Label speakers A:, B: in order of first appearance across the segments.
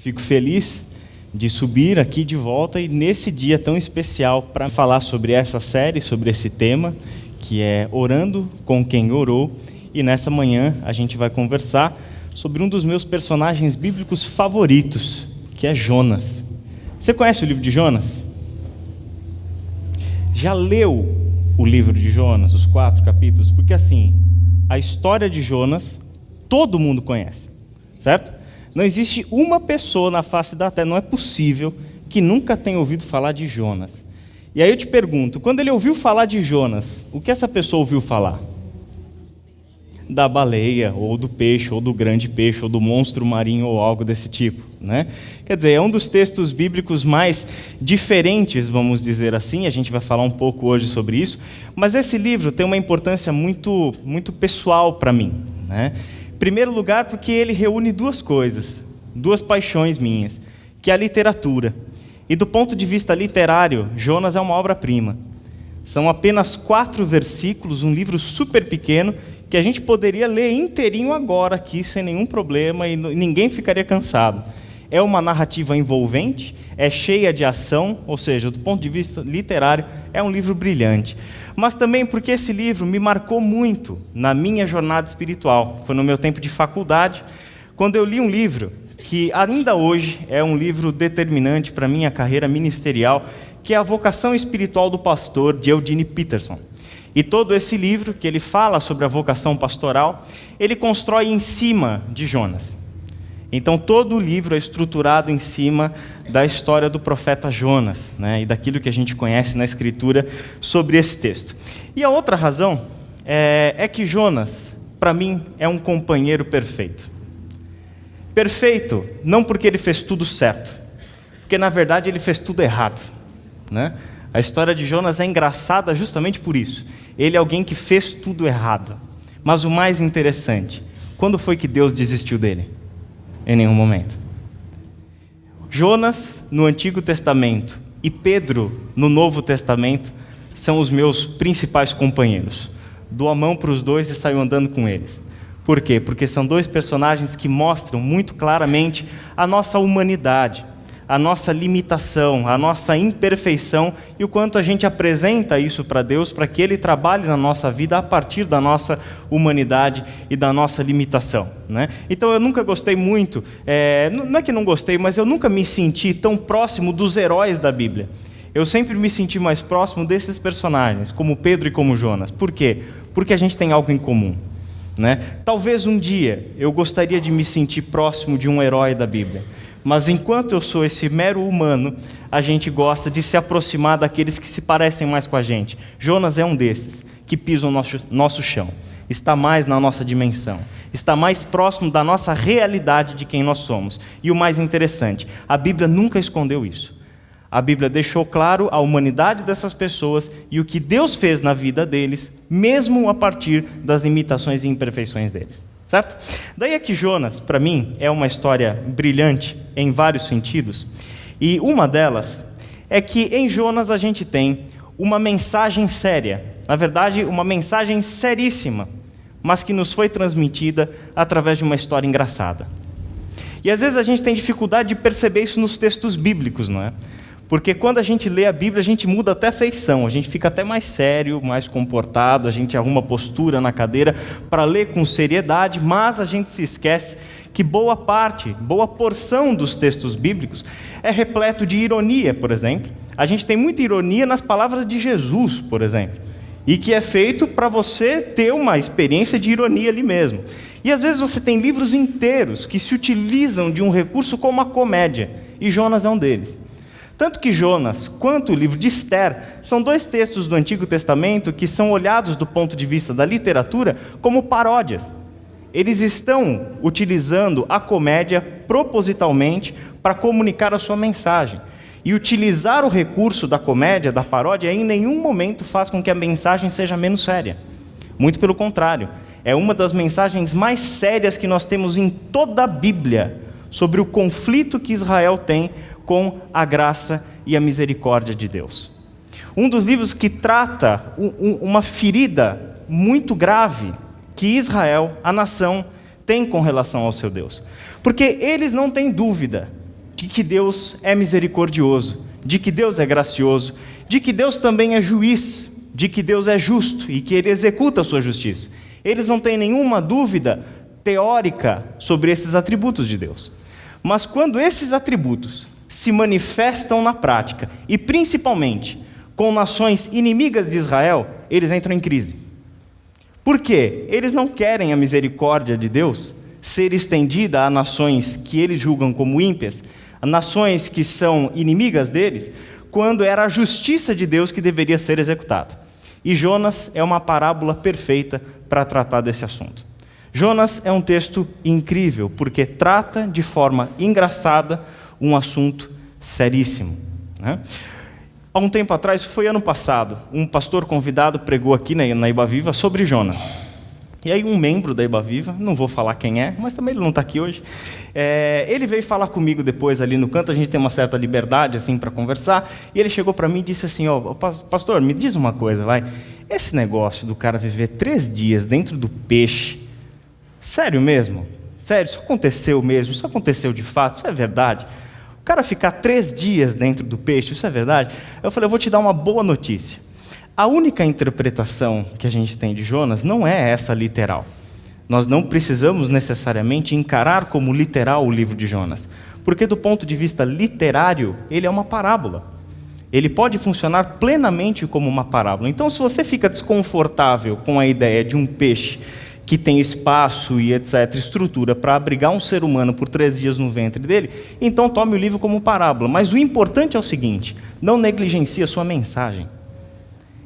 A: Fico feliz de subir aqui de volta e nesse dia tão especial para falar sobre essa série, sobre esse tema, que é Orando com quem orou. E nessa manhã a gente vai conversar sobre um dos meus personagens bíblicos favoritos, que é Jonas. Você conhece o livro de Jonas? Já leu o livro de Jonas, os 4 capítulos? Porque assim, a história de Jonas todo mundo conhece, certo? Não existe uma pessoa na face da terra, não é possível, que nunca tenha ouvido falar de Jonas. E aí eu te pergunto, quando ele ouviu falar de Jonas, o que essa pessoa ouviu falar? Da baleia, ou do peixe, ou do grande peixe, ou do monstro marinho, ou algo desse tipo, né? Quer dizer, é um dos textos bíblicos mais diferentes, vamos dizer assim, a gente vai falar um pouco hoje sobre isso, mas esse livro tem uma importância muito, muito pessoal para mim, né? Em primeiro lugar, porque ele reúne 2 coisas, 2 paixões minhas, que é a literatura. E do ponto de vista literário, Jonas é uma obra-prima. São apenas 4 versículos, um livro super pequeno, que a gente poderia ler inteirinho agora aqui, sem nenhum problema, e ninguém ficaria cansado. É uma narrativa envolvente, é cheia de ação, ou seja, do ponto de vista literário, é um livro brilhante. Mas também porque esse livro me marcou muito na minha jornada espiritual. Foi no meu tempo de faculdade, quando eu li um livro que ainda hoje é um livro determinante para a minha carreira ministerial, que é A Vocação Espiritual do Pastor, de Eugene Peterson. E todo esse livro, que ele fala sobre a vocação pastoral, ele constrói em cima de Jonas. Então todo o livro é estruturado em cima da história do profeta Jonas, né, e daquilo que a gente conhece na Escritura sobre esse texto. E a outra razão é que Jonas, para mim, é um companheiro perfeito. Perfeito, não porque ele fez tudo certo, porque na verdade ele fez tudo errado, né? A história de Jonas é engraçada justamente por isso. Ele é alguém que fez tudo errado. Mas o mais interessante, quando foi que Deus desistiu dele? Em nenhum momento. Jonas, no Antigo Testamento, e Pedro, no Novo Testamento, são os meus principais companheiros. Dou a mão para os 2 e saio andando com eles. Por quê? Porque são 2 personagens que mostram muito claramente a nossa humanidade, a nossa limitação, a nossa imperfeição e o quanto a gente apresenta isso para Deus para que Ele trabalhe na nossa vida a partir da nossa humanidade e da nossa limitação, né? Então eu nunca gostei muito, não é que não gostei, mas eu nunca me senti tão próximo dos heróis da Bíblia. Eu sempre me senti mais próximo desses personagens, como Pedro e como Jonas. Por quê? Porque a gente tem algo em comum, né? Talvez um dia eu gostaria de me sentir próximo de um herói da Bíblia. Mas enquanto eu sou esse mero humano, a gente gosta de se aproximar daqueles que se parecem mais com a gente. Jonas é um desses, que pisa o nosso chão, está mais na nossa dimensão, está mais próximo da nossa realidade de quem nós somos. E o mais interessante, a Bíblia nunca escondeu isso. A Bíblia deixou claro a humanidade dessas pessoas e o que Deus fez na vida deles, mesmo a partir das limitações e imperfeições deles. Certo? Daí é que Jonas, para mim, é uma história brilhante em vários sentidos. E uma delas é que em Jonas a gente tem uma mensagem séria. Na verdade, uma mensagem seríssima, mas que nos foi transmitida através de uma história engraçada. E às vezes a gente tem dificuldade de perceber isso nos textos bíblicos, não é? Porque quando a gente lê a Bíblia, a gente muda até a feição, a gente fica até mais sério, mais comportado, a gente arruma postura na cadeira para ler com seriedade, mas a gente se esquece que boa porção dos textos bíblicos é repleto de ironia, por exemplo. A gente tem muita ironia nas palavras de Jesus, por exemplo, e que é feito para você ter uma experiência de ironia ali mesmo. E às vezes você tem livros inteiros que se utilizam de um recurso como a comédia, e Jonas é um deles. Tanto que Jonas, quanto o livro de Esther, são 2 textos do Antigo Testamento que são olhados do ponto de vista da literatura como paródias. Eles estão utilizando a comédia propositalmente para comunicar a sua mensagem. E utilizar o recurso da comédia, da paródia, em nenhum momento faz com que a mensagem seja menos séria. Muito pelo contrário, é uma das mensagens mais sérias que nós temos em toda a Bíblia sobre o conflito que Israel tem com a graça e a misericórdia de Deus. Um dos livros que trata uma ferida muito grave que Israel, a nação, tem com relação ao seu Deus. Porque eles não têm dúvida de que Deus é misericordioso, de que Deus é gracioso, de que Deus também é juiz, de que Deus é justo e que Ele executa a sua justiça. Eles não têm nenhuma dúvida teórica sobre esses atributos de Deus. Mas quando esses atributos se manifestam na prática, e principalmente com nações inimigas de Israel, eles entram em crise. Por quê? Eles não querem a misericórdia de Deus ser estendida a nações que eles julgam como ímpias, a nações que são inimigas deles, quando era a justiça de Deus que deveria ser executada. E Jonas é uma parábola perfeita para tratar desse assunto. Jonas é um texto incrível, porque trata de forma engraçada um assunto seríssimo, né? Há um tempo atrás, foi ano passado, um pastor convidado pregou aqui na Iba Viva sobre Jonas. E aí um membro da Iba Viva, não vou falar quem é, mas também ele não está aqui hoje, ele veio falar comigo depois ali no canto, a gente tem uma certa liberdade assim para conversar, e ele chegou para mim e disse assim, pastor, me diz uma coisa, esse negócio do cara viver 3 dias dentro do peixe, sério mesmo? Sério, isso aconteceu mesmo? Isso aconteceu de fato? Isso é verdade? O cara ficar 3 dias dentro do peixe, isso é verdade? Eu falei, eu vou te dar uma boa notícia. A única interpretação que a gente tem de Jonas não é essa literal. Nós não precisamos necessariamente encarar como literal o livro de Jonas, porque do ponto de vista literário, ele é uma parábola. Ele pode funcionar plenamente como uma parábola. Então, se você fica desconfortável com a ideia de um peixe que tem espaço e etc., estrutura para abrigar um ser humano por 3 dias no ventre dele, então tome o livro como parábola. Mas o importante é o seguinte, não negligencie a sua mensagem.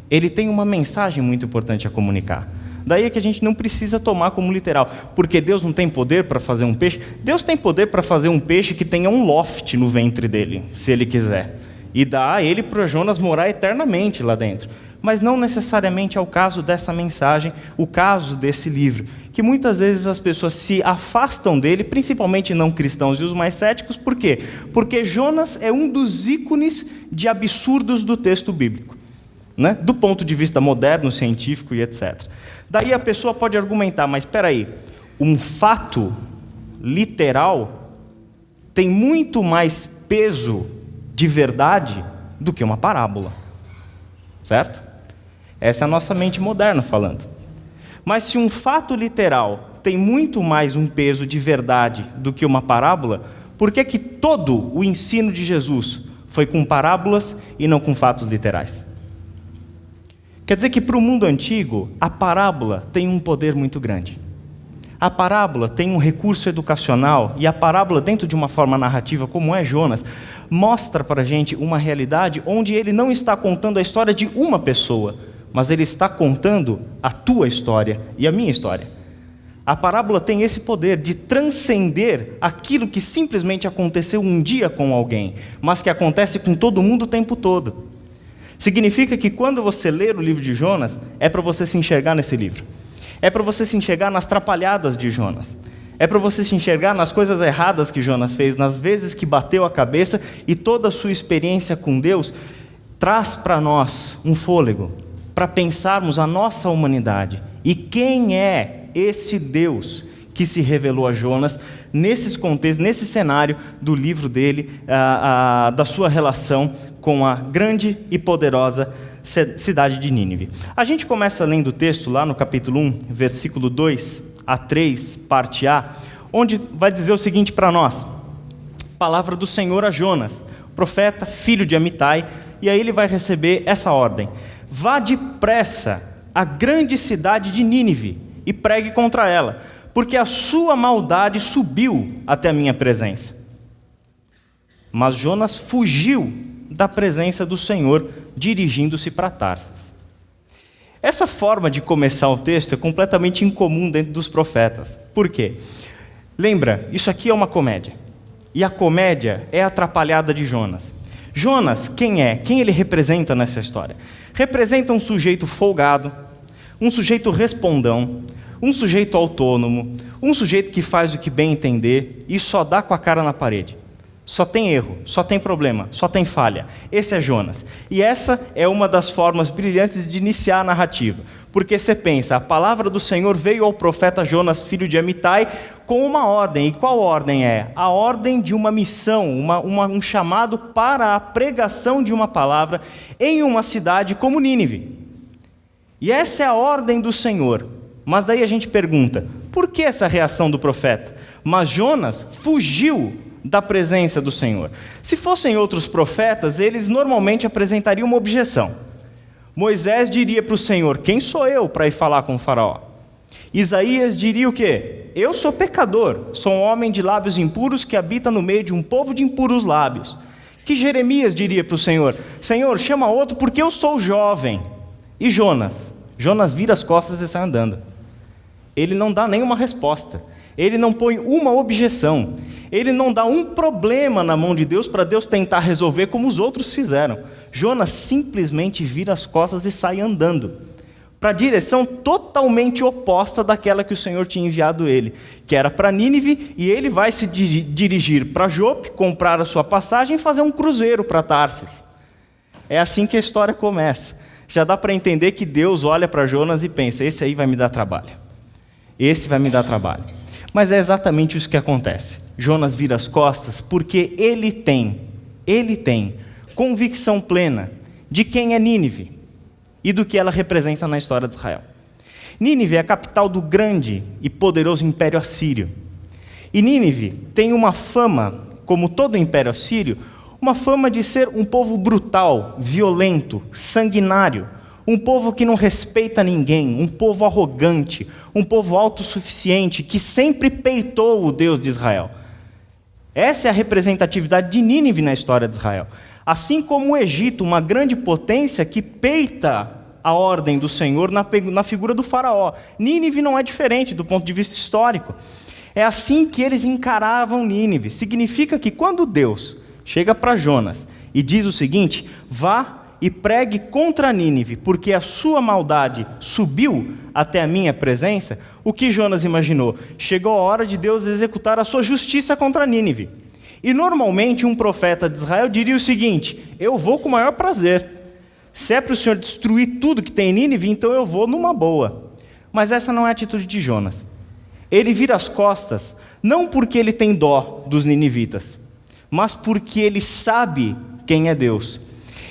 A: Ele tem uma mensagem muito importante a comunicar. Daí é que a gente não precisa tomar como literal, porque Deus não tem poder para fazer um peixe. Deus tem poder para fazer um peixe que tenha um loft no ventre dele, se Ele quiser, e dá a ele para Jonas morar eternamente lá dentro. Mas não necessariamente é o caso dessa mensagem, o caso desse livro, que muitas vezes as pessoas se afastam dele, principalmente não cristãos e os mais céticos. Por quê? Porque Jonas é um dos ícones de absurdos do texto bíblico, né? Do ponto de vista moderno, científico e etc. Daí a pessoa pode argumentar, mas espera aí, um fato literal tem muito mais peso de verdade do que uma parábola, certo? Essa é a nossa mente moderna falando. Mas se um fato literal tem muito mais um peso de verdade do que uma parábola, por que que todo o ensino de Jesus foi com parábolas e não com fatos literais? Quer dizer que para o mundo antigo, a parábola tem um poder muito grande. A parábola tem um recurso educacional, e a parábola, dentro de uma forma narrativa, como é Jonas, mostra para a gente uma realidade onde ele não está contando a história de uma pessoa, mas ele está contando a tua história e a minha história. A parábola tem esse poder de transcender aquilo que simplesmente aconteceu um dia com alguém, mas que acontece com todo mundo o tempo todo. Significa que quando você ler o livro de Jonas, é para você se enxergar nesse livro. É para você se enxergar nas trapalhadas de Jonas. É para você se enxergar nas coisas erradas que Jonas fez, nas vezes que bateu a cabeça, e toda a sua experiência com Deus traz para nós um fôlego, para pensarmos a nossa humanidade. E quem é esse Deus que se revelou a Jonas nesses contextos, nesse cenário do livro dele, da sua relação com a grande e poderosa cidade de Nínive. A gente começa lendo o texto lá no capítulo 1, versículo 2 a 3, parte A, onde vai dizer o seguinte para nós: palavra do Senhor a Jonas, profeta, filho de Amitai, e aí ele vai receber essa ordem: vá depressa à grande cidade de Nínive e pregue contra ela, porque a sua maldade subiu até a minha presença. Mas Jonas fugiu da presença do Senhor, dirigindo-se para Tarsis. Essa forma de começar o texto é completamente incomum dentro dos profetas. Por quê? Lembra, isso aqui é uma comédia. E a comédia é a atrapalhada de Jonas. Jonas, quem é? Quem ele representa nessa história? Representa um sujeito folgado, um sujeito respondão, um sujeito autônomo, um sujeito que faz o que bem entender e só dá com a cara na parede. Só tem erro, só tem problema, só tem falha. Esse é Jonas. E essa é uma das formas brilhantes de iniciar a narrativa. Porque você pensa, a palavra do Senhor veio ao profeta Jonas, filho de Amitai, com uma ordem. E qual ordem é? A ordem de uma missão, um chamado para a pregação de uma palavra em uma cidade como Nínive. E essa é a ordem do Senhor. Mas daí a gente pergunta, por que essa reação do profeta? Mas Jonas fugiu da presença do Senhor. Se fossem outros profetas, eles normalmente apresentariam uma objeção. Moisés diria para o Senhor, quem sou eu para ir falar com o faraó? Isaías diria o quê? Eu sou pecador, sou um homem de lábios impuros que habita no meio de um povo de impuros lábios. Que Jeremias diria para o Senhor, Senhor, chama outro porque eu sou jovem. E Jonas? Jonas vira as costas e sai andando. Ele não dá nenhuma resposta. Ele não põe uma objeção. Ele não dá um problema na mão de Deus para Deus tentar resolver como os outros fizeram. Jonas simplesmente vira as costas e sai andando, para a direção totalmente oposta daquela que o Senhor tinha enviado ele, que era para Nínive, e ele vai se dirigir para Jope, comprar a sua passagem e fazer um cruzeiro para Tarsis. É assim que a história começa. Já dá para entender que Deus olha para Jonas e pensa, esse aí vai me dar trabalho. Esse vai me dar trabalho. Mas é exatamente isso que acontece. Jonas vira as costas porque ele tem convicção plena de quem é Nínive e do que ela representa na história de Israel. Nínive é a capital do grande e poderoso Império Assírio. E Nínive tem uma fama, como todo o Império Assírio, uma fama de ser um povo brutal, violento, sanguinário, um povo que não respeita ninguém, um povo arrogante, um povo autossuficiente, que sempre peitou o Deus de Israel. Essa é a representatividade de Nínive na história de Israel. Assim como o Egito, uma grande potência que peita a ordem do Senhor na figura do faraó. Nínive não é diferente do ponto de vista histórico. É assim que eles encaravam Nínive. Significa que quando Deus chega para Jonas e diz o seguinte, vá e pregue contra Nínive, porque a sua maldade subiu até a minha presença, o que Jonas imaginou? Chegou a hora de Deus executar a sua justiça contra Nínive. E normalmente um profeta de Israel diria o seguinte, eu vou com o maior prazer. Se é para o Senhor destruir tudo que tem em Nínive, então eu vou numa boa. Mas essa não é a atitude de Jonas. Ele vira as costas, não porque ele tem dó dos ninivitas, mas porque ele sabe quem é Deus.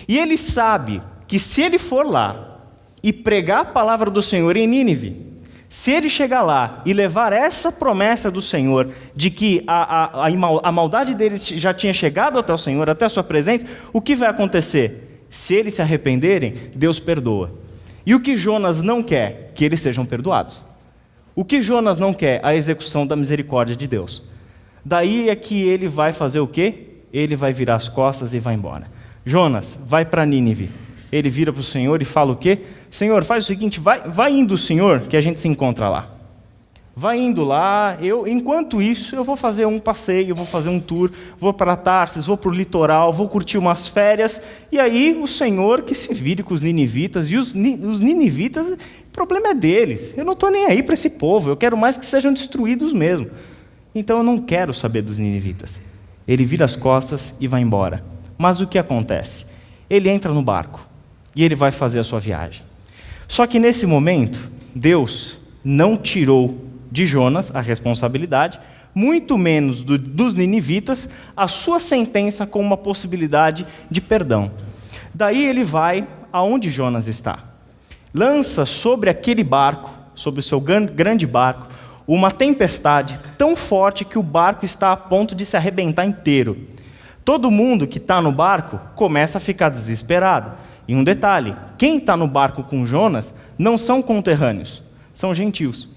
A: E ele sabe que se ele for lá e pregar a palavra do Senhor em Nínive, se ele chegar lá e levar essa promessa do Senhor de que a maldade deles já tinha chegado até o Senhor, até a sua presença, o que vai acontecer? Se eles se arrependerem, Deus perdoa. E o que Jonas não quer? Que eles sejam perdoados. O que Jonas não quer? A execução da misericórdia de Deus. Daí é que ele vai fazer o quê? Ele vai virar as costas e vai embora. Jonas, vai para Nínive. Ele vira para o Senhor e fala o quê? Senhor, faz o seguinte, vai indo o Senhor, que a gente se encontra lá. Vai indo lá, enquanto isso, eu vou fazer um passeio, vou fazer um tour, vou para Tarsis, vou para o litoral, vou curtir umas férias, e aí o Senhor que se vire com os ninivitas, e os ninivitas, o problema é deles. Eu não estou nem aí para esse povo, eu quero mais que sejam destruídos mesmo. Então eu não quero saber dos ninivitas. Ele vira as costas e vai embora. Mas o que acontece? Ele entra no barco e ele vai fazer a sua viagem. Só que nesse momento, Deus não tirou de Jonas a responsabilidade, muito menos dos ninivitas, a sua sentença com uma possibilidade de perdão. Daí ele vai aonde Jonas está. Lança sobre aquele barco, sobre o seu grande barco, uma tempestade tão forte que o barco está a ponto de se arrebentar inteiro. Todo mundo que está no barco começa a ficar desesperado. E um detalhe, quem está no barco com Jonas não são conterrâneos, são gentios.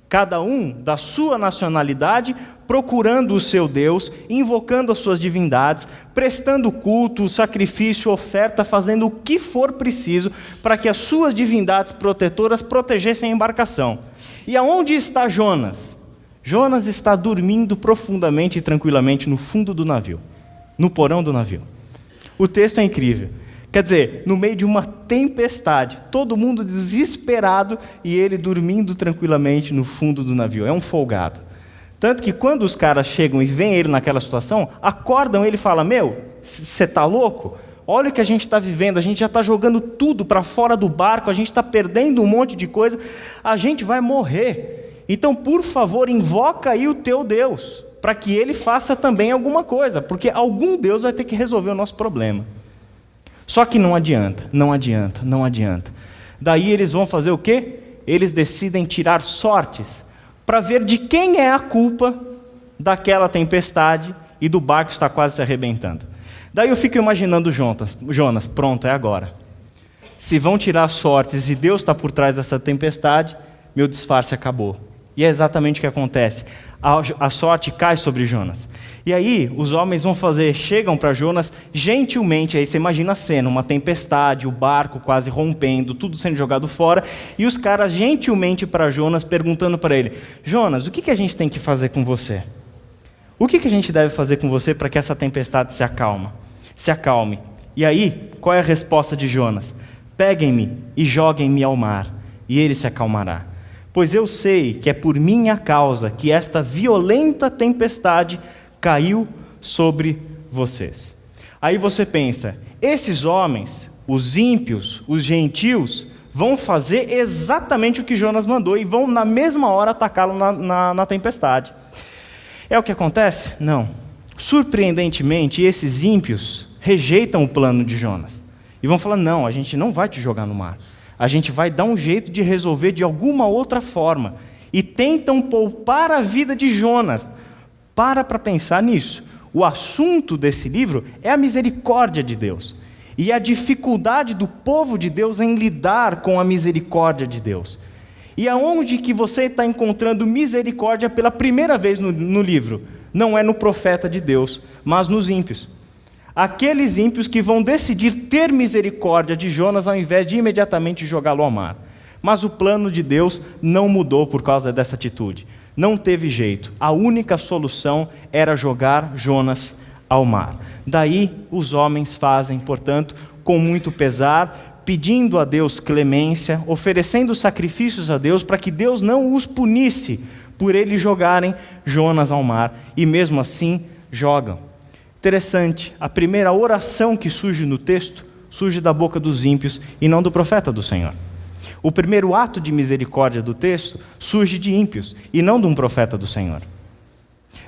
A: Cada um da sua nacionalidade, procurando o seu Deus, invocando as suas divindades, prestando culto, sacrifício, oferta, fazendo o que for preciso para que as suas divindades protetoras protegessem a embarcação. E aonde está Jonas? Jonas está dormindo profundamente e tranquilamente no fundo do navio. No porão do navio. O texto é incrível. Quer dizer, no meio de uma tempestade, todo mundo desesperado e ele dormindo tranquilamente no fundo do navio. É um folgado. Tanto que quando os caras chegam e veem ele naquela situação, acordam ele e falam: meu, você está louco? Olha o que a gente está vivendo, a gente já está jogando tudo para fora do barco, a gente está perdendo um monte de coisa, a gente vai morrer. Então, por favor, invoca aí o teu Deus, para que ele faça também alguma coisa, porque algum Deus vai ter que resolver o nosso problema. Só que não adianta, não adianta, não adianta. Daí eles vão fazer o quê? Eles decidem tirar sortes, para ver de quem é a culpa daquela tempestade e do barco estar quase se arrebentando. Daí eu fico imaginando Jonas, pronto, é agora. Se vão tirar sortes e Deus está por trás dessa tempestade, meu disfarce acabou. E é exatamente o que acontece. A sorte cai sobre Jonas. E aí os homens chegam para Jonas gentilmente, aí você imagina a cena, uma tempestade, o barco quase rompendo, tudo sendo jogado fora, e os caras gentilmente para Jonas, perguntando para ele: Jonas, o que a gente tem que fazer com você? O que a gente deve fazer com você para que essa tempestade se acalme? E aí, qual é a resposta de Jonas? Peguem-me e joguem-me ao mar, e ele se acalmará. Pois eu sei que é por minha causa que esta violenta tempestade caiu sobre vocês. Aí você pensa, esses homens, os ímpios, os gentios, vão fazer exatamente o que Jonas mandou e vão na mesma hora atacá-lo na tempestade. É o que acontece? Não. Surpreendentemente, esses ímpios rejeitam o plano de Jonas. E vão falar: não, a gente não vai te jogar no mar. A gente vai dar um jeito de resolver de alguma outra forma. E tentam poupar a vida de Jonas. Para pensar nisso. O assunto desse livro é a misericórdia de Deus. E a dificuldade do povo de Deus em lidar com a misericórdia de Deus. E aonde que você está encontrando misericórdia pela primeira vez no livro? Não é no profeta de Deus, mas nos ímpios. Aqueles ímpios que vão decidir ter misericórdia de Jonas ao invés de imediatamente jogá-lo ao mar. Mas o plano de Deus não mudou por causa dessa atitude. Não teve jeito. A única solução era jogar Jonas ao mar. Daí os homens fazem, portanto, com muito pesar, pedindo a Deus clemência, oferecendo sacrifícios a Deus para que Deus não os punisse por eles jogarem Jonas ao mar. E mesmo assim, jogam. Interessante, a primeira oração que surge no texto, surge da boca dos ímpios e não do profeta do Senhor. O primeiro ato de misericórdia do texto surge de ímpios e não de um profeta do Senhor.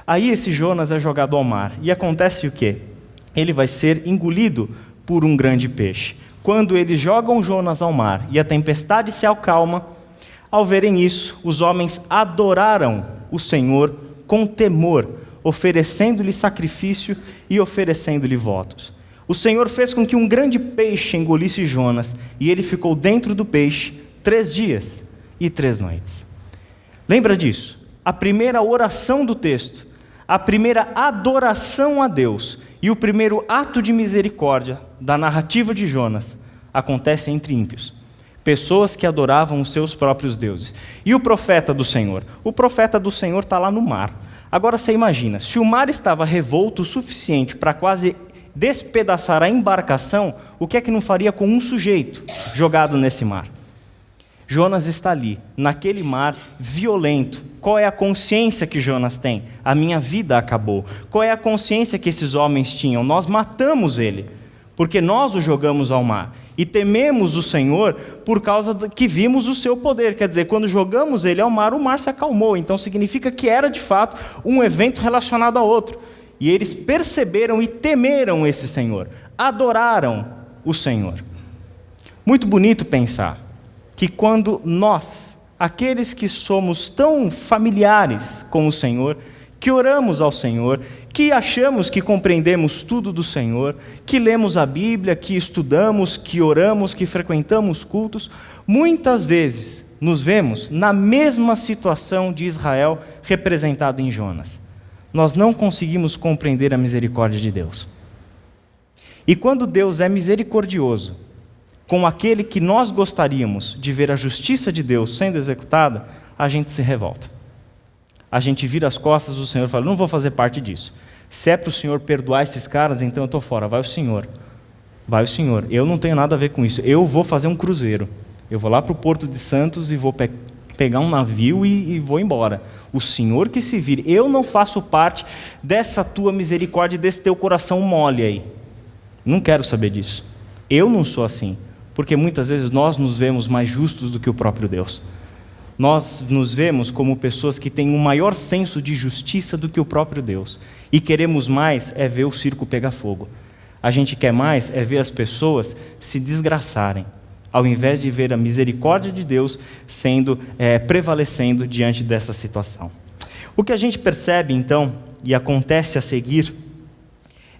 A: Aí esse Jonas é jogado ao mar e acontece o quê? Ele vai ser engolido por um grande peixe. Quando eles jogam Jonas ao mar e a tempestade se acalma, ao verem isso, os homens adoraram o Senhor com temor, oferecendo-lhe sacrifício e oferecendo-lhe votos. O Senhor fez com que um grande peixe engolisse Jonas, e ele ficou dentro do peixe 3 dias e 3 noites. Lembra disso? A primeira oração do texto, a primeira adoração a Deus e o primeiro ato de misericórdia da narrativa de Jonas acontece entre ímpios. Pessoas que adoravam os seus próprios deuses. E o profeta do Senhor? O profeta do Senhor está lá no mar. Agora você imagina, se o mar estava revolto o suficiente para quase despedaçar a embarcação, o que é que não faria com um sujeito jogado nesse mar? Jonas está ali, naquele mar violento. Qual é a consciência que Jonas tem? A minha vida acabou. Qual é a consciência que esses homens tinham? Nós matamos ele, porque nós o jogamos ao mar. E tememos o Senhor por causa que vimos o seu poder. Quer dizer, quando jogamos ele ao mar, o mar se acalmou. Então significa que era de fato um evento relacionado a outro. E eles perceberam e temeram esse Senhor. Adoraram o Senhor. Muito bonito pensar que quando nós, aqueles que somos tão familiares com o Senhor, que oramos ao Senhor, que achamos que compreendemos tudo do Senhor, que lemos a Bíblia, que estudamos, que oramos, que frequentamos cultos, muitas vezes nos vemos na mesma situação de Israel representado em Jonas. Nós não conseguimos compreender a misericórdia de Deus. E quando Deus é misericordioso com aquele que nós gostaríamos de ver a justiça de Deus sendo executada, a gente se revolta. A gente vira as costas do Senhor e fala: não vou fazer parte disso. Se é para o Senhor perdoar esses caras, então eu estou fora. Vai o Senhor. Vai o Senhor. Eu não tenho nada a ver com isso. Eu vou fazer um cruzeiro. Eu vou lá para o Porto de Santos e vou pegar um navio e vou embora. O Senhor que se vire. Eu não faço parte dessa tua misericórdia, desse teu coração mole aí. Não quero saber disso. Eu não sou assim. Porque muitas vezes nós nos vemos mais justos do que o próprio Deus. Nós nos vemos como pessoas que têm um maior senso de justiça do que o próprio Deus. E queremos mais é ver o circo pegar fogo. A gente quer mais é ver as pessoas se desgraçarem, ao invés de ver a misericórdia de Deus prevalecendo diante dessa situação. O que a gente percebe então, e acontece a seguir,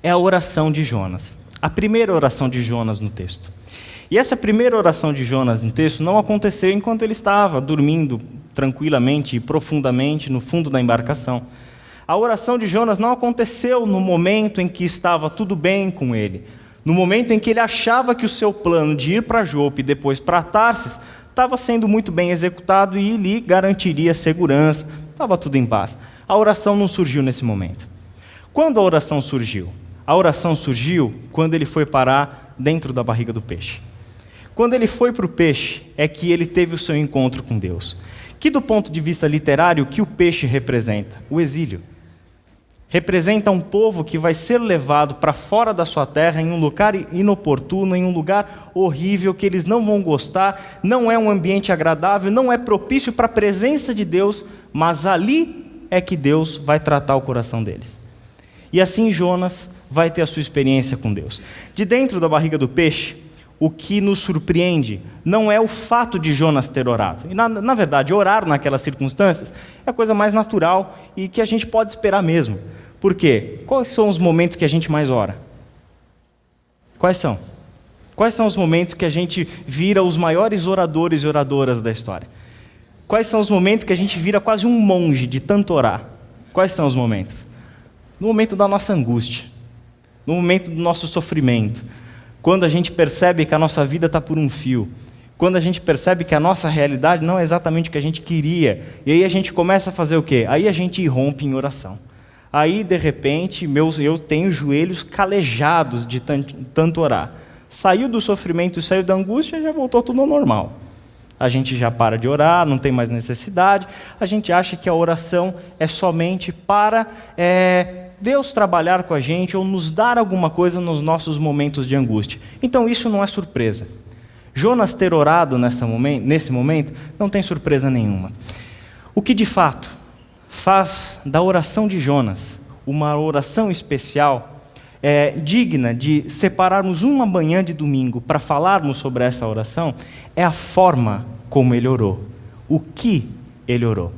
A: é a oração de Jonas. A primeira oração de Jonas no texto. E essa primeira oração de Jonas no texto não aconteceu enquanto ele estava dormindo tranquilamente e profundamente no fundo da embarcação. A oração de Jonas não aconteceu no momento em que estava tudo bem com ele. No momento em que ele achava que o seu plano de ir para Jope e depois para Tarsis estava sendo muito bem executado e lhe garantiria segurança, estava tudo em paz. A oração não surgiu nesse momento. Quando a oração surgiu? A oração surgiu quando ele foi parar dentro da barriga do peixe. Quando ele foi para o peixe, é que ele teve o seu encontro com Deus. Que do ponto de vista literário, o que o peixe representa? O exílio. Representa um povo que vai ser levado para fora da sua terra, em um lugar inoportuno, em um lugar horrível, que eles não vão gostar, não é um ambiente agradável, não é propício para a presença de Deus, mas ali é que Deus vai tratar o coração deles. E assim Jonas vai ter a sua experiência com Deus. De dentro da barriga do peixe, o que nos surpreende não é o fato de Jonas ter orado. E na verdade, orar naquelas circunstâncias é a coisa mais natural e que a gente pode esperar mesmo. Por quê? Quais são os momentos que a gente mais ora? Quais são? Quais são os momentos que a gente vira os maiores oradores e oradoras da história? Quais são os momentos que a gente vira quase um monge de tanto orar? Quais são os momentos? No momento da nossa angústia, no momento do nosso sofrimento, quando a gente percebe que a nossa vida está por um fio, quando a gente percebe que a nossa realidade não é exatamente o que a gente queria, e aí a gente começa a fazer o quê? Aí a gente irrompe em oração. Aí, de repente, eu tenho joelhos calejados de tanto orar. Saiu do sofrimento e saiu da angústia, já voltou tudo ao normal. A gente já para de orar, não tem mais necessidade, a gente acha que a oração é somente para Deus trabalhar com a gente ou nos dar alguma coisa nos nossos momentos de angústia. Então isso não é surpresa. Jonas ter orado nesse momento não tem surpresa nenhuma. O que de fato faz da oração de Jonas uma oração especial, digna de separarmos uma manhã de domingo para falarmos sobre essa oração, é a forma como ele orou, o que ele orou.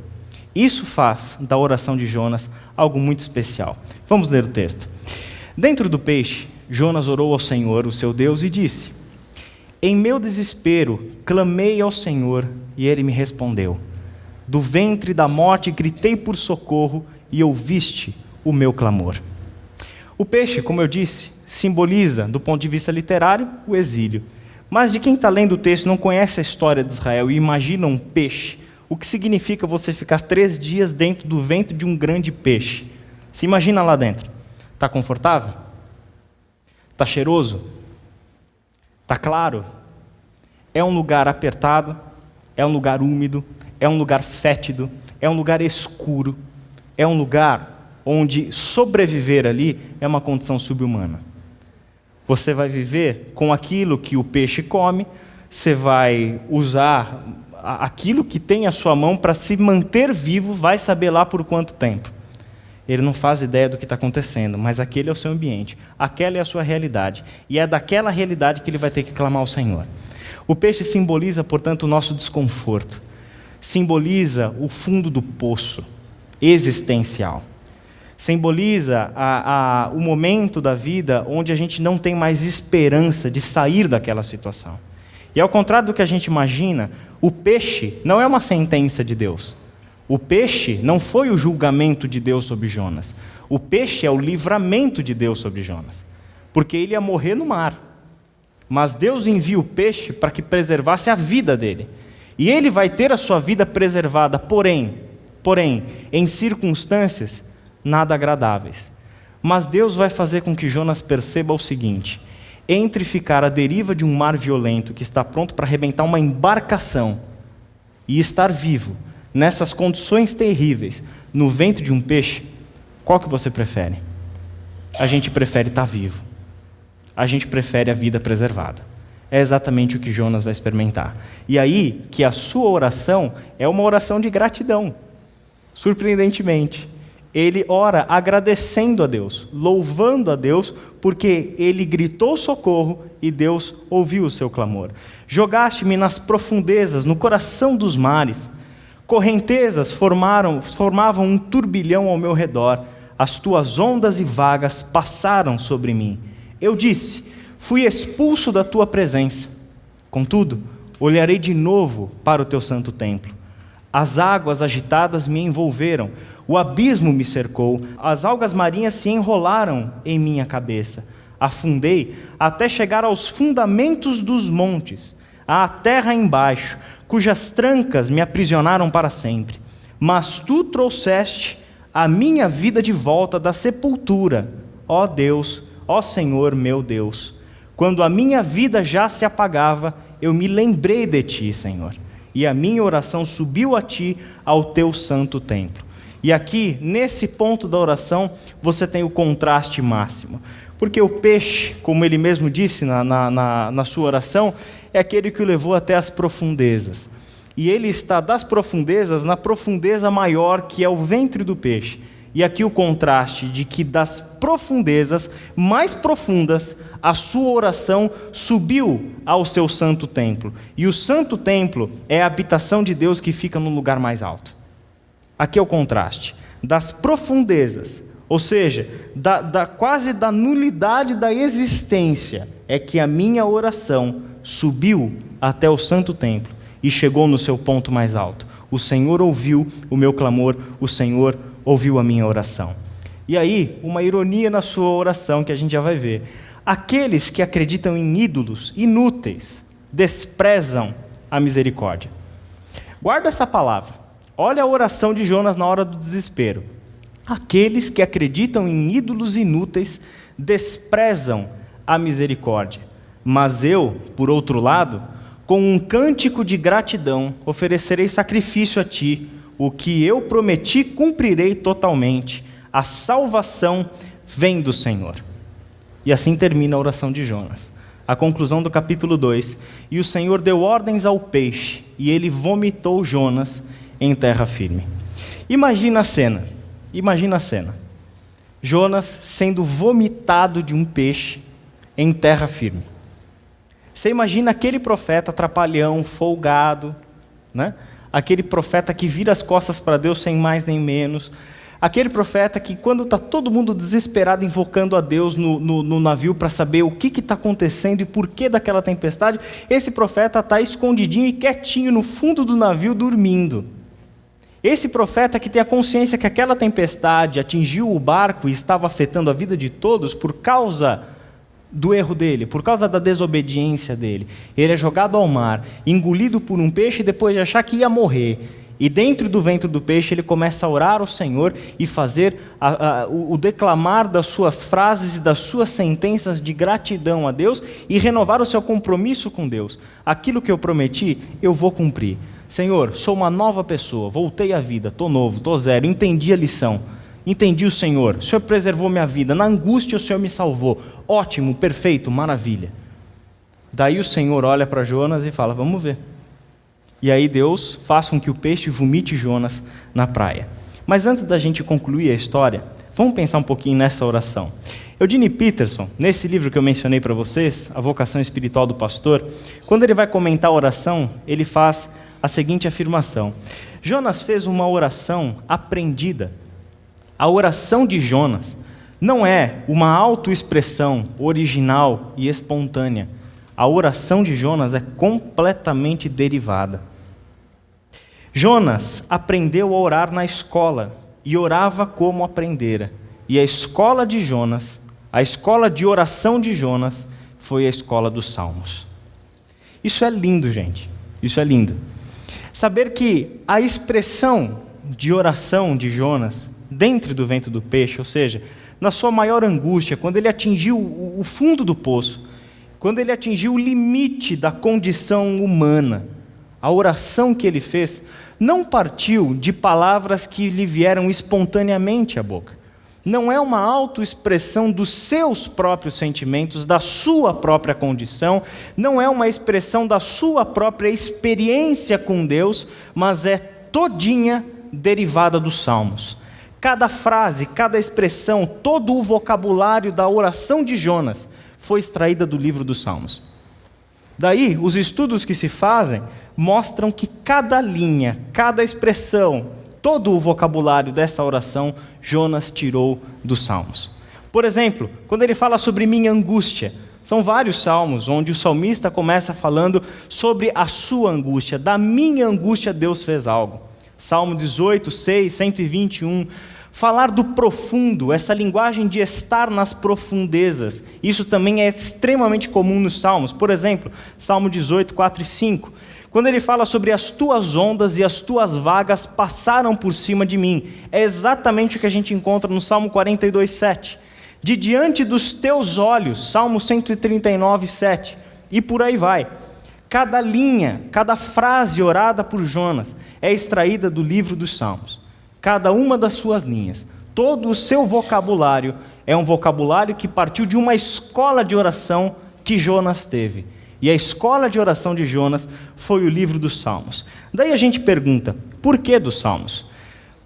A: Isso faz da oração de Jonas algo muito especial. Vamos ler o texto. Dentro do peixe, Jonas orou ao Senhor, o seu Deus, e disse: Em meu desespero, clamei ao Senhor, e ele me respondeu. Do ventre da morte gritei por socorro, e ouviste o meu clamor. O peixe, como eu disse, simboliza, do ponto de vista literário, o exílio. Mas de quem está lendo o texto não conhece a história de Israel e imagina um peixe, o que significa você ficar 3 dias dentro do ventre de um grande peixe? Se imagina lá dentro. Está confortável? Está cheiroso? Está claro? É um lugar apertado? É um lugar úmido? É um lugar fétido? É um lugar escuro? É um lugar onde sobreviver ali é uma condição subhumana. Você vai viver com aquilo que o peixe come, você vai usar aquilo que tem à sua mão para se manter vivo, vai saber lá por quanto tempo. Ele não faz ideia do que está acontecendo, mas aquele é o seu ambiente, aquela é a sua realidade, e é daquela realidade que ele vai ter que clamar ao Senhor. O peixe simboliza, portanto, o nosso desconforto, simboliza o fundo do poço existencial, simboliza o momento da vida onde a gente não tem mais esperança de sair daquela situação. E ao contrário do que a gente imagina, o peixe não é uma sentença de Deus. O peixe não foi o julgamento de Deus sobre Jonas. O peixe é o livramento de Deus sobre Jonas. Porque ele ia morrer no mar. Mas Deus envia o peixe para que preservasse a vida dele. E ele vai ter a sua vida preservada, porém, em circunstâncias nada agradáveis. Mas Deus vai fazer com que Jonas perceba o seguinte: entre ficar à deriva de um mar violento que está pronto para arrebentar uma embarcação e estar vivo nessas condições terríveis no ventre de um peixe, qual que você prefere? A gente prefere estar vivo. A gente prefere a vida preservada. É exatamente o que Jonas vai experimentar. E aí que a sua oração é uma oração de gratidão. Surpreendentemente, ele ora agradecendo a Deus, louvando a Deus, porque ele gritou socorro e Deus ouviu o seu clamor. Jogaste-me nas profundezas, no coração dos mares. Correntezas formavam um turbilhão ao meu redor. As tuas ondas e vagas passaram sobre mim. Eu disse, fui expulso da tua presença. Contudo, olharei de novo para o teu santo templo. As águas agitadas me envolveram, o abismo me cercou, as algas marinhas se enrolaram em minha cabeça. Afundei até chegar aos fundamentos dos montes, à terra embaixo, cujas trancas me aprisionaram para sempre. Mas tu trouxeste a minha vida de volta da sepultura, ó Deus, ó Senhor meu Deus. Quando a minha vida já se apagava, eu me lembrei de ti, Senhor, e a minha oração subiu a ti, ao teu santo templo. E aqui, nesse ponto da oração, você tem o contraste máximo. Porque o peixe, como ele mesmo disse na sua oração, é aquele que o levou até as profundezas. E ele está das profundezas na profundeza maior, que é o ventre do peixe. E aqui o contraste de que das profundezas mais profundas, a sua oração subiu ao seu santo templo. E o santo templo é a habitação de Deus que fica no lugar mais alto. Aqui é o contraste. Das profundezas, ou seja, quase da nulidade da existência, é que a minha oração subiu até o santo templo e chegou no seu ponto mais alto. O Senhor ouviu o meu clamor, o Senhor ouviu a minha oração. E aí, uma ironia na sua oração que a gente já vai ver. Aqueles que acreditam em ídolos inúteis desprezam a misericórdia. Guarda essa palavra. Olha a oração de Jonas na hora do desespero. Aqueles que acreditam em ídolos inúteis desprezam a misericórdia. Mas eu, por outro lado, com um cântico de gratidão, oferecerei sacrifício a ti. O que eu prometi cumprirei totalmente. A salvação vem do Senhor. E assim termina a oração de Jonas. A conclusão do capítulo 2. E o Senhor deu ordens ao peixe, e ele vomitou Jonas em terra firme. Imagina a cena. Imagina a cena. Jonas sendo vomitado de um peixe em terra firme. Você imagina aquele profeta trapalhão, folgado, né? Aquele profeta que vira as costas para Deus sem mais nem menos. Aquele profeta que, quando está todo mundo desesperado invocando a Deus no navio para saber o que está acontecendo e por que daquela tempestade, esse profeta está escondidinho e quietinho no fundo do navio dormindo. Esse profeta que tem a consciência que aquela tempestade atingiu o barco e estava afetando a vida de todos por causa do erro dele, por causa da desobediência dele. Ele é jogado ao mar, engolido por um peixe depois de achar que ia morrer. E dentro do ventre do peixe ele começa a orar ao Senhor e fazer o declamar das suas frases e das suas sentenças de gratidão a Deus e renovar o seu compromisso com Deus. Aquilo que eu prometi, eu vou cumprir. Senhor, sou uma nova pessoa, voltei à vida, estou novo, estou zero, entendi a lição. Entendi o Senhor preservou minha vida, na angústia o Senhor me salvou. Ótimo, perfeito, maravilha. Daí o Senhor olha para Jonas e fala, vamos ver. E aí Deus faz com que o peixe vomite Jonas na praia. Mas antes da gente concluir a história, vamos pensar um pouquinho nessa oração. Eugene Peterson, nesse livro que eu mencionei para vocês, A Vocação Espiritual do Pastor, quando ele vai comentar a oração, ele faz a seguinte afirmação. Jonas fez uma oração aprendida. A oração de Jonas não é uma autoexpressão original e espontânea. A oração de Jonas é completamente derivada. Jonas aprendeu a orar na escola e orava como aprendera. E a escola de Jonas, a escola de oração de Jonas, foi a escola dos Salmos. Isso é lindo, gente. Isso é lindo. Saber que a expressão de oração de Jonas dentro do ventre do peixe, ou seja, na sua maior angústia, quando ele atingiu o fundo do poço, quando ele atingiu o limite da condição humana, a oração que ele fez, não partiu de palavras que lhe vieram espontaneamente à boca. Não é uma autoexpressão dos seus próprios sentimentos, da sua própria condição, não é uma expressão da sua própria experiência com Deus, mas é todinha derivada dos Salmos. Cada frase, cada expressão, todo o vocabulário da oração de Jonas foi extraída do livro dos Salmos. Daí, os estudos que se fazem mostram que cada linha, cada expressão, todo o vocabulário dessa oração, Jonas tirou dos Salmos. Por exemplo, quando ele fala sobre minha angústia, são vários salmos onde o salmista começa falando sobre a sua angústia. Da minha angústia Deus fez algo. Salmo 18, 6, 121. Falar do profundo, essa linguagem de estar nas profundezas. Isso também é extremamente comum nos salmos. Por exemplo, Salmo 18, 4 e 5. Quando ele fala sobre as tuas ondas e as tuas vagas passaram por cima de mim. É exatamente o que a gente encontra no Salmo 42, 7. De diante dos teus olhos, Salmo 139, 7. E por aí vai. Cada linha, cada frase orada por Jonas é extraída do livro dos Salmos. Cada uma das suas linhas, todo o seu vocabulário é um vocabulário que partiu de uma escola de oração que Jonas teve. E a escola de oração de Jonas foi o livro dos Salmos. Daí a gente pergunta, por que dos Salmos?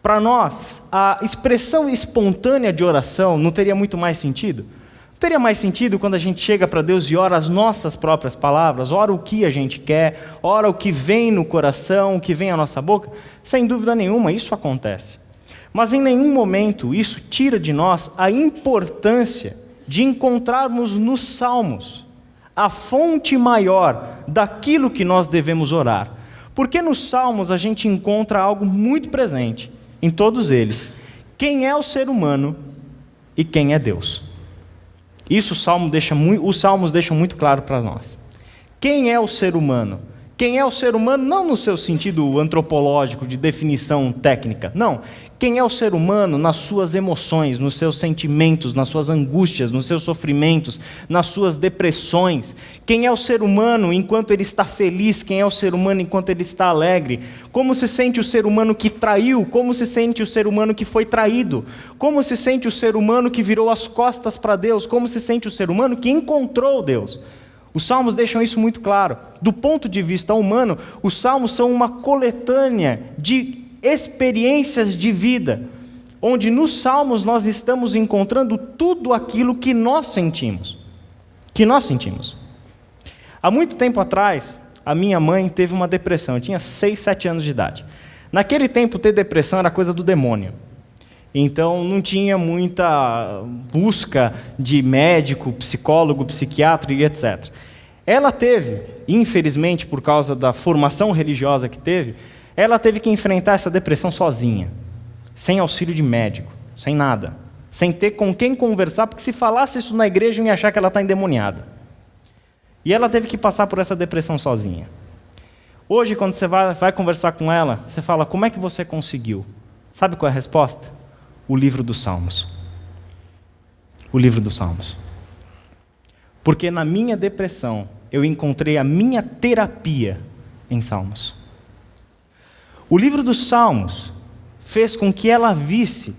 A: Para nós, a expressão espontânea de oração não teria muito mais sentido? Não teria mais sentido quando a gente chega para Deus e ora as nossas próprias palavras, ora o que a gente quer, ora o que vem no coração, o que vem à nossa boca? Sem dúvida nenhuma, isso acontece. Mas em nenhum momento isso tira de nós a importância de encontrarmos nos Salmos a fonte maior daquilo que nós devemos orar. Porque nos Salmos a gente encontra algo muito presente em todos eles. Quem é o ser humano e quem é Deus. Isso os Salmos deixam muito claro para nós. Quem é o ser humano? Quem é o ser humano não no seu sentido antropológico, de definição técnica, não. Quem é o ser humano nas suas emoções, nos seus sentimentos, nas suas angústias, nos seus sofrimentos, nas suas depressões. Quem é o ser humano enquanto ele está feliz, quem é o ser humano enquanto ele está alegre. Como se sente o ser humano que traiu, como se sente o ser humano que foi traído. Como se sente o ser humano que virou as costas para Deus, como se sente o ser humano que encontrou Deus. Os Salmos deixam isso muito claro. Do ponto de vista humano, os Salmos são uma coletânea de experiências de vida, onde nos Salmos nós estamos encontrando tudo aquilo que nós sentimos. Há muito tempo atrás, a minha mãe teve uma depressão. Eu tinha 6, 7 anos de idade. Naquele tempo, ter depressão era coisa do demônio. Então, não tinha muita busca de médico, psicólogo, psiquiatra e etc. Ela teve, infelizmente, por causa da formação religiosa que teve, ela teve que enfrentar essa depressão sozinha, sem auxílio de médico, sem nada, sem ter com quem conversar, porque se falasse isso na igreja, eu ia achar que ela está endemoniada. E ela teve que passar por essa depressão sozinha. Hoje, quando você vai conversar com ela, você fala, como é que você conseguiu? Sabe qual é a resposta? O livro dos Salmos. O livro dos Salmos. Porque na minha depressão, eu encontrei a minha terapia em Salmos. O livro dos Salmos fez com que ela visse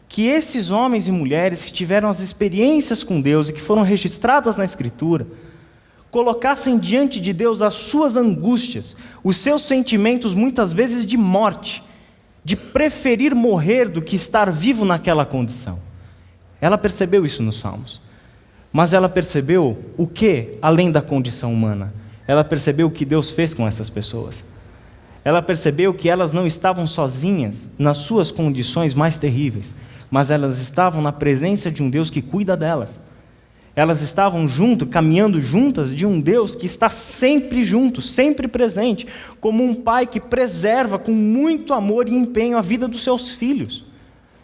A: que esses homens e mulheres que tiveram as experiências com Deus e que foram registradas na Escritura, colocassem diante de Deus as suas angústias, os seus sentimentos muitas vezes de morte, de preferir morrer do que estar vivo naquela condição. Ela percebeu isso nos Salmos. Mas ela percebeu o que, além da condição humana? Ela percebeu o que Deus fez com essas pessoas. Ela percebeu que elas não estavam sozinhas nas suas condições mais terríveis, mas elas estavam na presença de um Deus que cuida delas. Elas estavam caminhando juntas de um Deus que está sempre junto, sempre presente, como um pai que preserva com muito amor e empenho a vida dos seus filhos.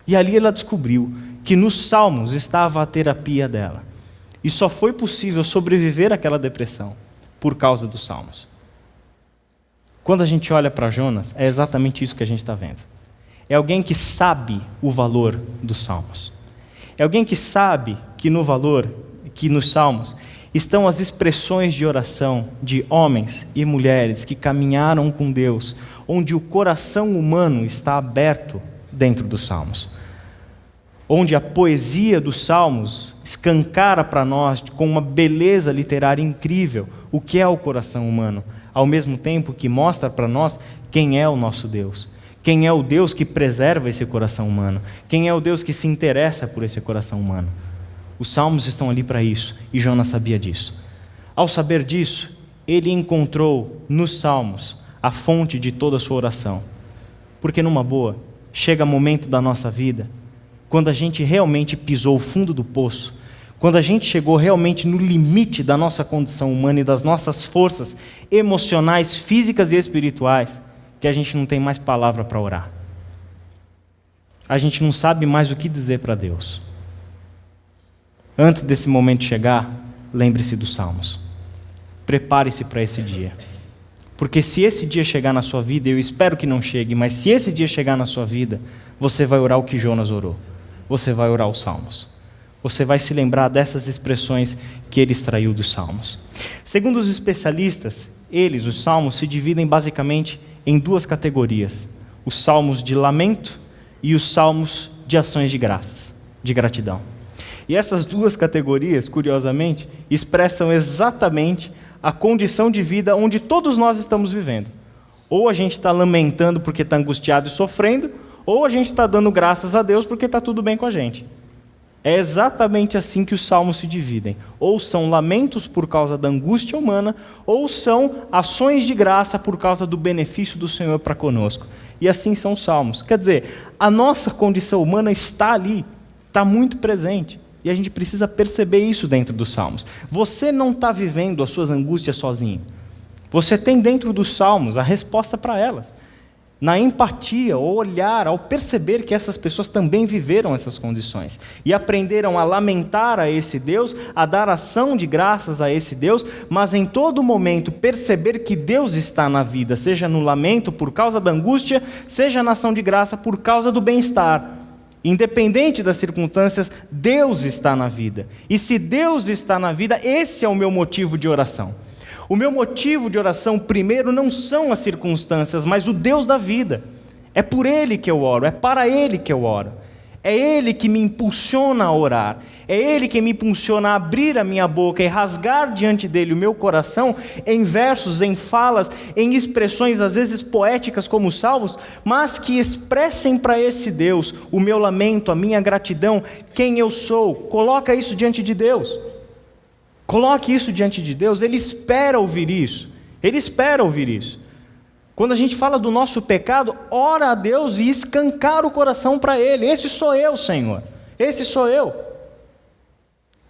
A: E ali ela descobriu que nos Salmos estava a terapia dela. E só foi possível sobreviver àquela depressão por causa dos Salmos. Quando a gente olha para Jonas, é exatamente isso que a gente está vendo. É alguém que sabe o valor dos Salmos. É alguém que sabe que nos Salmos estão as expressões de oração de homens e mulheres que caminharam com Deus, onde o coração humano está aberto dentro dos Salmos. Onde a poesia dos Salmos escancara para nós, com uma beleza literária incrível, o que é o coração humano, ao mesmo tempo que mostra para nós quem é o nosso Deus, quem é o Deus que preserva esse coração humano, quem é o Deus que se interessa por esse coração humano. Os Salmos estão ali para isso, e Jonas sabia disso. Ao saber disso, ele encontrou nos Salmos a fonte de toda a sua oração. Porque numa boa, chega momento da nossa vida, quando a gente realmente pisou o fundo do poço, quando a gente chegou realmente no limite da nossa condição humana e das nossas forças emocionais, físicas e espirituais, que a gente não tem mais palavra para orar. A gente não sabe mais o que dizer para Deus. Antes desse momento chegar, lembre-se dos Salmos. Prepare-se para esse dia. Porque se esse dia chegar na sua vida, eu espero que não chegue, mas se esse dia chegar na sua vida, você vai orar o que Jonas orou. Você vai orar os Salmos. Você vai se lembrar dessas expressões que ele extraiu dos Salmos. Segundo os especialistas, os Salmos, se dividem basicamente em duas categorias: os Salmos de lamento e os Salmos de ações de graças, de gratidão. E essas duas categorias, curiosamente, expressam exatamente a condição de vida onde todos nós estamos vivendo. Ou a gente está lamentando porque está angustiado e sofrendo, ou a gente está dando graças a Deus porque está tudo bem com a gente. É exatamente assim que os Salmos se dividem. Ou são lamentos por causa da angústia humana, ou são ações de graça por causa do benefício do Senhor para conosco. E assim são os Salmos. Quer dizer, a nossa condição humana está ali, está muito presente. E a gente precisa perceber isso dentro dos Salmos. Você não está vivendo as suas angústias sozinho. Você tem dentro dos Salmos a resposta para elas. Na empatia, ao olhar, ao perceber que essas pessoas também viveram essas condições e aprenderam a lamentar a esse Deus, a dar ação de graças a esse Deus, mas em todo momento perceber que Deus está na vida, seja no lamento por causa da angústia, seja na ação de graça por causa do bem-estar. Independente das circunstâncias, Deus está na vida. E se Deus está na vida, esse é o meu motivo de oração. O meu motivo de oração, primeiro, não são as circunstâncias, mas o Deus da vida. É por Ele que eu oro, é para Ele que eu oro. É Ele que me impulsiona a orar. É Ele que me impulsiona a abrir a minha boca e rasgar diante dEle o meu coração em versos, em falas, em expressões às vezes poéticas como os salmos, mas que expressem para esse Deus o meu lamento, a minha gratidão, quem eu sou. Coloca isso diante de Deus. Coloque isso diante de Deus. Ele espera ouvir isso. Ele espera ouvir isso. Quando a gente fala do nosso pecado, ora a Deus e escancar o coração para Ele. Esse sou eu, Senhor. Esse sou eu.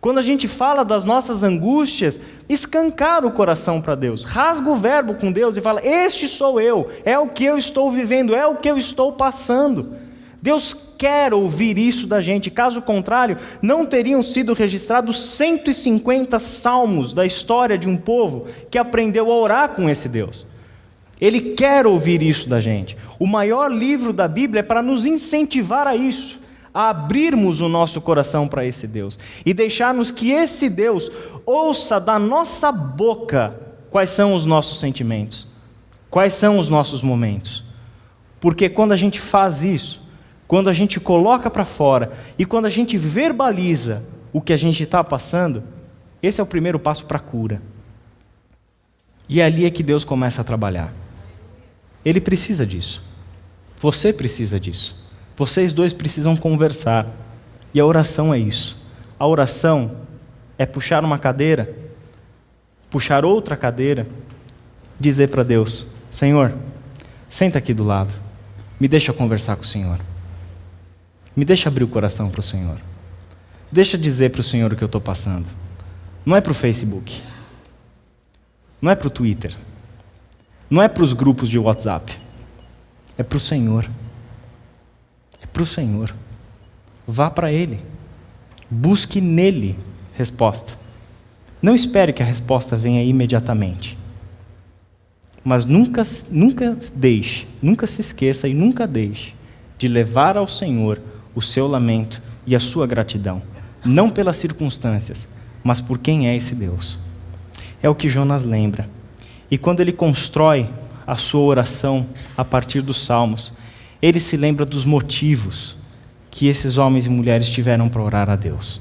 A: Quando a gente fala das nossas angústias, escancar o coração para Deus. Rasga o verbo com Deus e fala: este sou eu. É o que eu estou vivendo, é o que eu estou passando. Deus quer ouvir isso da gente. Caso contrário, não teriam sido registrados 150 salmos da história de um povo que aprendeu a orar com esse Deus. Ele quer ouvir isso da gente. O maior livro da Bíblia é para nos incentivar a isso, a abrirmos o nosso coração para esse Deus e deixarmos que esse Deus ouça da nossa boca quais são os nossos sentimentos, quais são os nossos momentos. Porque quando a gente faz isso, quando a gente coloca para fora e quando a gente verbaliza o que a gente está passando, esse é o primeiro passo para a cura. E ali é que Deus começa a trabalhar. Ele precisa disso. Você precisa disso. Vocês dois precisam conversar. E a oração é isso. A oração é puxar uma cadeira, puxar outra cadeira, dizer para Deus: Senhor, senta aqui do lado, me deixa conversar com o Senhor. Me deixa abrir o coração para o Senhor. Deixa dizer para o Senhor o que eu estou passando. Não é para o Facebook. Não é para o Twitter. Não é para os grupos de WhatsApp. É para o Senhor. É para o Senhor. Vá para Ele. Busque nele resposta. Não espere que a resposta venha imediatamente. Mas nunca deixe, nunca se esqueça e nunca deixe de levar ao Senhor o seu lamento e a sua gratidão. Não pelas circunstâncias, mas por quem é esse Deus. É o que Jonas lembra. E quando ele constrói a sua oração a partir dos Salmos, ele se lembra dos motivos que esses homens e mulheres tiveram para orar a Deus.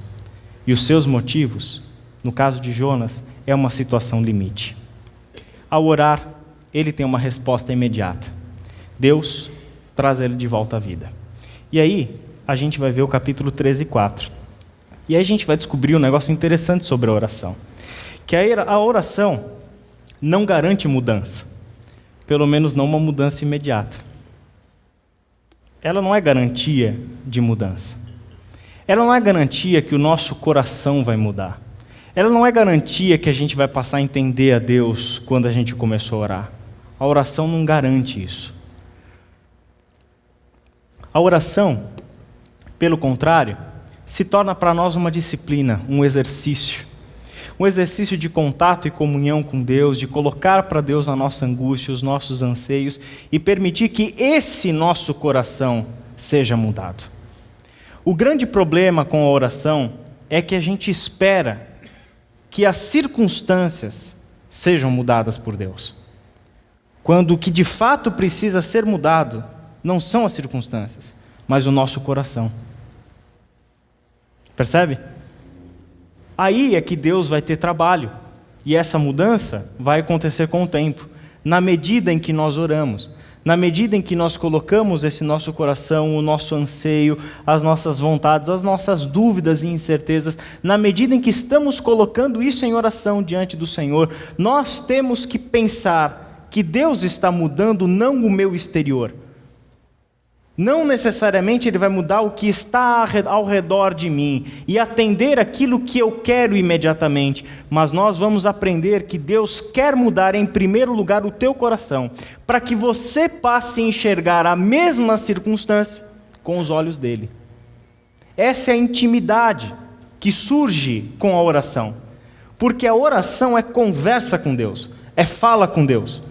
A: E os seus motivos, no caso de Jonas, é uma situação limite. Ao orar, ele tem uma resposta imediata. Deus traz ele de volta à vida. E aí, a gente vai ver o capítulo 13 e 4. E aí a gente vai descobrir um negócio interessante sobre a oração. Que a oração não garante mudança. Pelo menos não uma mudança imediata. Ela não é garantia de mudança. Ela não é garantia que o nosso coração vai mudar. Ela não é garantia que a gente vai passar a entender a Deus quando a gente começou a orar. A oração não garante isso. A oração, pelo contrário, se torna para nós uma disciplina, um exercício. Um exercício de contato e comunhão com Deus, de colocar para Deus a nossa angústia, os nossos anseios e permitir que esse nosso coração seja mudado. O grande problema com a oração é que a gente espera que as circunstâncias sejam mudadas por Deus. Quando o que de fato precisa ser mudado não são as circunstâncias, mas o nosso coração. Percebe? Aí é que Deus vai ter trabalho. E essa mudança vai acontecer com o tempo, na medida em que nós oramos, na medida em que nós colocamos esse nosso coração, o nosso anseio, as nossas vontades, as nossas dúvidas e incertezas, na medida em que estamos colocando isso em oração diante do Senhor, nós temos que pensar que Deus está mudando não o meu exterior. Não necessariamente Ele vai mudar o que está ao redor de mim e atender aquilo que eu quero imediatamente, mas nós vamos aprender que Deus quer mudar em primeiro lugar o teu coração, para que você passe a enxergar a mesma circunstância com os olhos dele. Essa é a intimidade que surge com a oração, porque a oração é conversa com Deus, é fala com Deus.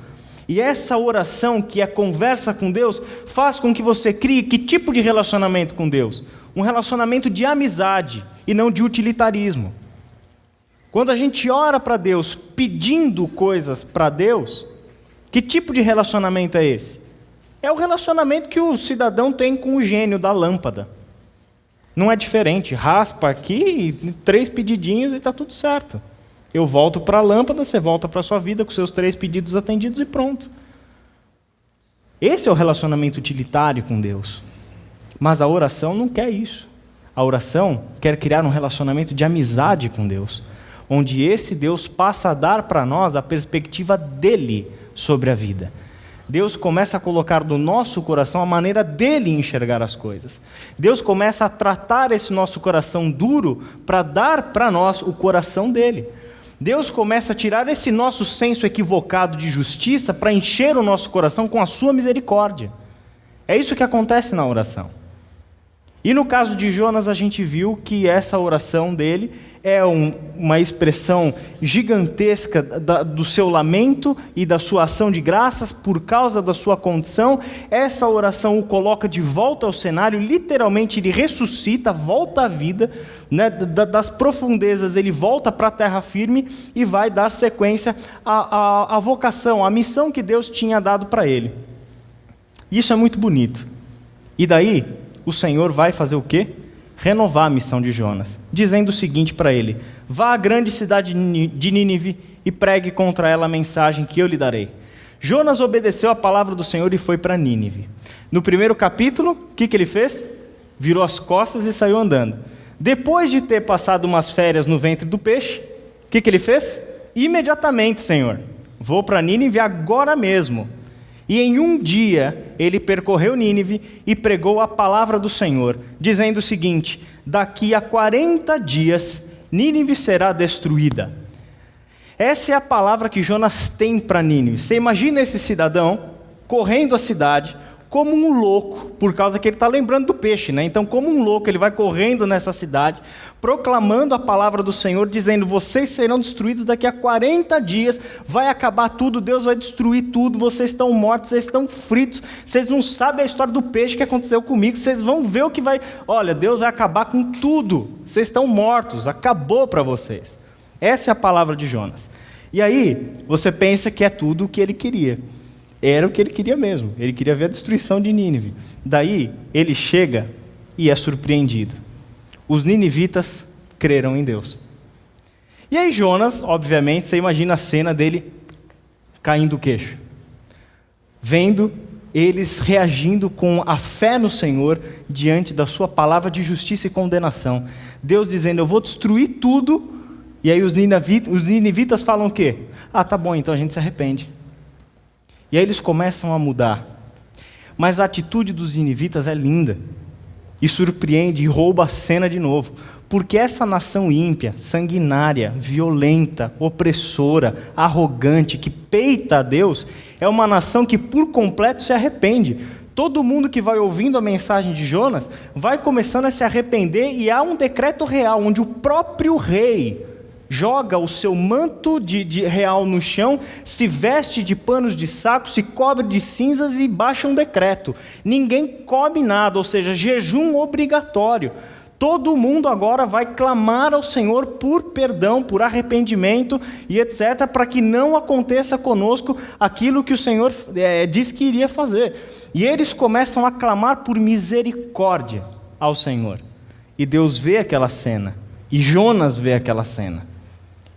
A: E essa oração, que é conversa com Deus, faz com que você crie que tipo de relacionamento com Deus? Um relacionamento de amizade e não de utilitarismo. Quando a gente ora para Deus pedindo coisas para Deus, que tipo de relacionamento é esse? É o relacionamento que o cidadão tem com o gênio da lâmpada. Não é diferente, raspa aqui, 3 pedidinhos e está tudo certo. Eu volto para a lâmpada, você volta para a sua vida com seus 3 pedidos atendidos e pronto. Esse é o relacionamento utilitário com Deus. Mas a oração não quer isso. A oração quer criar um relacionamento de amizade com Deus, onde esse Deus passa a dar para nós a perspectiva dele sobre a vida. Deus começa a colocar no nosso coração a maneira dele enxergar as coisas. Deus começa a tratar esse nosso coração duro para dar para nós o coração dele. Deus começa a tirar esse nosso senso equivocado de justiça para encher o nosso coração com a sua misericórdia. É isso que acontece na oração. E no caso de Jonas, a gente viu que essa oração dele é uma expressão gigantesca do seu lamento e da sua ação de graças por causa da sua condição. Essa oração o coloca de volta ao cenário, literalmente ele ressuscita, volta à vida, né? Das profundezas ele volta para a terra firme e vai dar sequência à vocação, à missão que Deus tinha dado para ele. Isso é muito bonito. E daí o Senhor vai fazer o quê? Renovar a missão de Jonas, dizendo o seguinte para ele: vá à grande cidade de Nínive e pregue contra ela a mensagem que eu lhe darei. Jonas obedeceu a palavra do Senhor e foi para Nínive. No primeiro capítulo, o que ele fez? Virou as costas e saiu andando. Depois de ter passado umas férias no ventre do peixe, o que ele fez? Imediatamente, Senhor, vou para Nínive agora mesmo. E em um dia ele percorreu Nínive e pregou a palavra do Senhor, dizendo o seguinte: daqui a 40 dias Nínive será destruída. Essa é a palavra que Jonas tem para Nínive. Você imagina esse cidadão correndo a cidade, como um louco, por causa que ele está lembrando do peixe, né? Então, como um louco, ele vai correndo nessa cidade, proclamando a palavra do Senhor, dizendo: vocês serão destruídos daqui a 40 dias, vai acabar tudo, Deus vai destruir tudo, vocês estão mortos, vocês estão fritos, vocês não sabem a história do peixe que aconteceu comigo, vocês vão ver o que vai... Olha, Deus vai acabar com tudo, vocês estão mortos, acabou para vocês. Essa é a palavra de Jonas. E aí, você pensa que é tudo o que ele queria. Era o que ele queria mesmo. Ele queria ver a destruição de Nínive. Daí, ele chega e é surpreendido. Os ninivitas creram em Deus. E aí Jonas, obviamente, você imagina a cena dele caindo o queixo. Vendo eles reagindo com a fé no Senhor diante da sua palavra de justiça e condenação. Deus dizendo: eu vou destruir tudo. E aí os ninivitas falam o quê? Ah, tá bom, então a gente se arrepende. E aí eles começam a mudar. Mas a atitude dos ninivitas é linda. E surpreende e rouba a cena de novo. Porque essa nação ímpia, sanguinária, violenta, opressora, arrogante, que peita a Deus, é uma nação que por completo se arrepende. Todo mundo que vai ouvindo a mensagem de Jonas vai começando a se arrepender, e há um decreto real, onde o próprio rei joga o seu manto de real no chão, se veste de panos de saco, se cobre de cinzas e baixa um decreto. Ninguém come nada, ou seja, jejum obrigatório. Todo mundo agora vai clamar ao Senhor por perdão, por arrependimento e etc., para que não aconteça conosco aquilo que o Senhor disse que iria fazer. E eles começam a clamar por misericórdia ao Senhor. E Deus vê aquela cena, e Jonas vê aquela cena.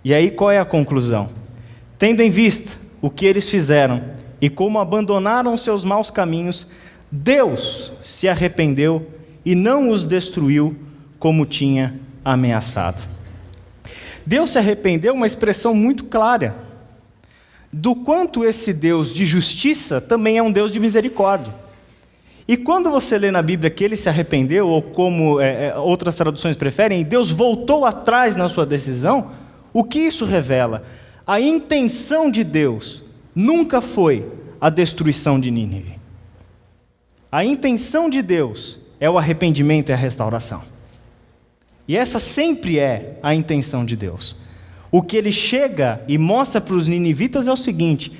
A: E aí qual é a conclusão? Tendo em vista o que eles fizeram e como abandonaram seus maus caminhos, Deus se arrependeu e não os destruiu como tinha ameaçado. Deus se arrependeu, uma expressão muito clara do quanto esse Deus de justiça também é um Deus de misericórdia. E quando você lê na Bíblia que ele se arrependeu, ou como outras traduções preferem, Deus voltou atrás na sua decisão, o que isso revela? A intenção de Deus nunca foi a destruição de Nínive. A intenção de Deus é o arrependimento e a restauração. E essa sempre é a intenção de Deus. O que ele chega e mostra para os ninivitas é o seguinte: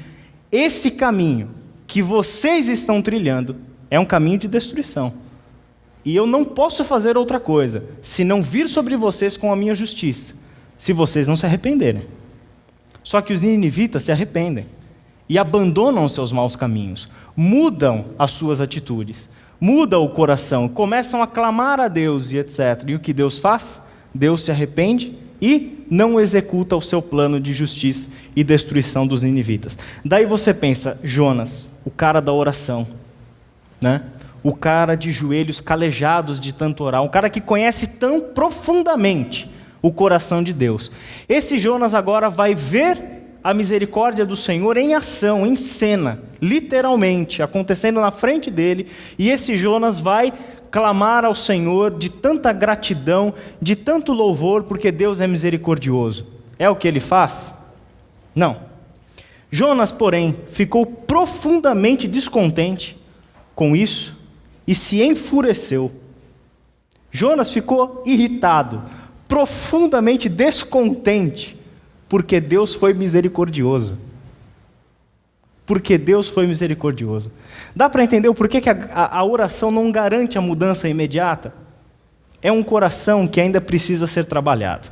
A: esse caminho que vocês estão trilhando é um caminho de destruição. E eu não posso fazer outra coisa, senão vir sobre vocês com a minha justiça, se vocês não se arrependerem. Só que os ninivitas se arrependem e abandonam os seus maus caminhos, mudam as suas atitudes, mudam o coração, começam a clamar a Deus e etc. E o que Deus faz? Deus se arrepende e não executa o seu plano de justiça e destruição dos ninivitas. Daí você pensa: Jonas, o cara da oração, né? O cara de joelhos calejados de tanto orar, um cara que conhece tão profundamente o coração de Deus. Esse Jonas agora vai ver a misericórdia do Senhor em ação, em cena, literalmente, acontecendo na frente dele, e esse Jonas vai clamar ao Senhor de tanta gratidão, de tanto louvor, porque Deus é misericordioso. É o que ele faz? Não. Jonas, porém, ficou profundamente descontente com isso e se enfureceu. Jonas ficou irritado, profundamente descontente, porque Deus foi misericordioso. Porque Deus foi misericordioso. Dá para entender o porquê que a oração não garante a mudança imediata? É um coração que ainda precisa ser trabalhado.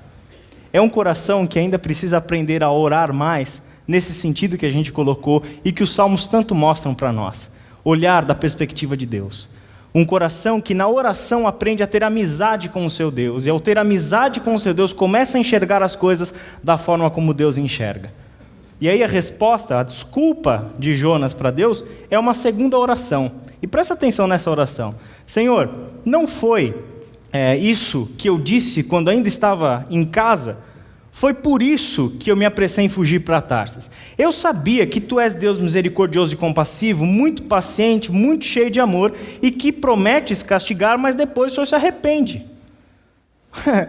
A: É um coração que ainda precisa aprender a orar mais, nesse sentido que a gente colocou e que os salmos tanto mostram para nós. Olhar da perspectiva de Deus. Um coração que na oração aprende a ter amizade com o seu Deus. E ao ter amizade com o seu Deus, começa a enxergar as coisas da forma como Deus enxerga. E aí a resposta, a desculpa de Jonas para Deus é uma segunda oração. E presta atenção nessa oração. Senhor, não foi isso que eu disse quando ainda estava em casa? Foi por isso que eu me apressei em fugir para Tarsis. Eu sabia que tu és Deus misericordioso e compassivo, muito paciente, muito cheio de amor, e que prometes castigar, mas depois o Senhor se arrepende.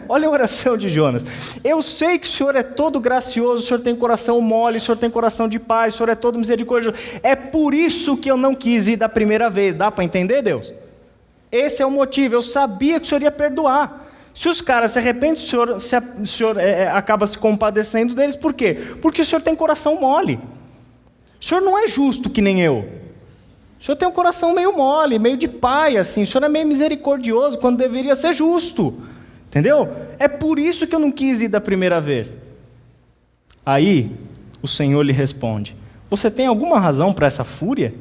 A: Olha a oração de Jonas. Eu sei que o Senhor é todo gracioso, o Senhor tem coração mole, o Senhor tem coração de paz, o Senhor é todo misericordioso. É por isso que eu não quis ir da primeira vez. Dá para entender, Deus? Esse é o motivo. Eu sabia que o Senhor ia perdoar. Se os caras se arrependem, o Senhor acaba se compadecendo deles. Por quê? Porque o Senhor tem coração mole. O Senhor não é justo que nem eu. O Senhor tem um coração meio mole, meio de pai, assim. O Senhor é meio misericordioso quando deveria ser justo. Entendeu? É por isso que eu não quis ir da primeira vez. Aí, o Senhor lhe responde: você tem alguma razão para essa fúria?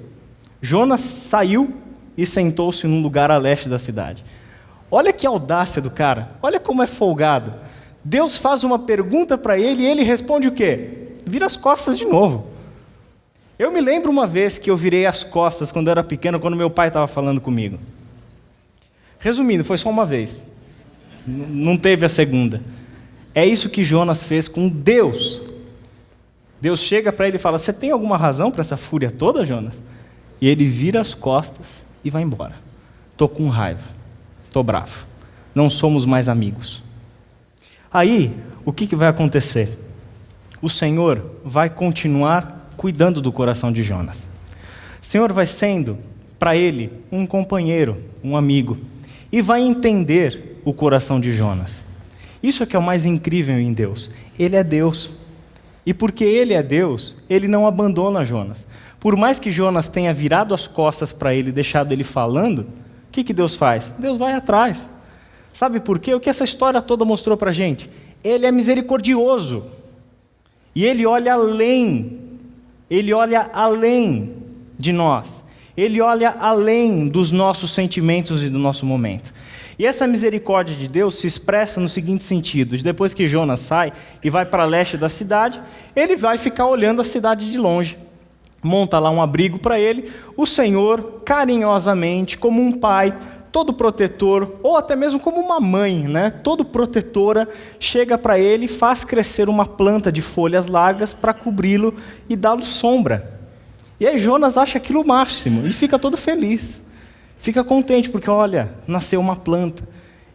A: Jonas saiu e sentou-se num lugar a leste da cidade. Olha que audácia do cara. Olha como é folgado. Deus faz uma pergunta para ele e ele responde o quê? Vira as costas de novo. Eu me lembro uma vez que eu virei as costas quando eu era pequeno, quando meu pai estava falando comigo. Resumindo, foi só uma vez. Não teve a segunda. É isso que Jonas fez com Deus. Deus chega para ele e fala: você tem alguma razão para essa fúria toda, Jonas? E ele vira as costas e vai embora. Estou com raiva, estou bravo, não somos mais amigos. Aí, o que vai acontecer? O Senhor vai continuar cuidando do coração de Jonas. O Senhor vai sendo para ele um companheiro, um amigo, e vai entender o coração de Jonas. Isso é que é o mais incrível em Deus. Ele é Deus. E porque Ele é Deus, Ele não abandona Jonas. Por mais que Jonas tenha virado as costas para ele e deixado ele falando, o que Deus faz? Deus vai atrás. Sabe por quê? O que essa história toda mostrou para a gente? Ele é misericordioso. E Ele olha além. Ele olha além de nós. Ele olha além dos nossos sentimentos e do nosso momento. E essa misericórdia de Deus se expressa no seguinte sentido: depois que Jonas sai e vai para leste da cidade, ele vai ficar olhando a cidade de longe, monta lá um abrigo para ele. O Senhor, carinhosamente, como um pai, todo protetor, ou até mesmo como uma mãe, né, todo protetora, chega para ele e faz crescer uma planta de folhas largas para cobri-lo e dá-lo sombra. E aí Jonas acha aquilo o máximo e fica todo feliz. Fica contente porque, olha, nasceu uma planta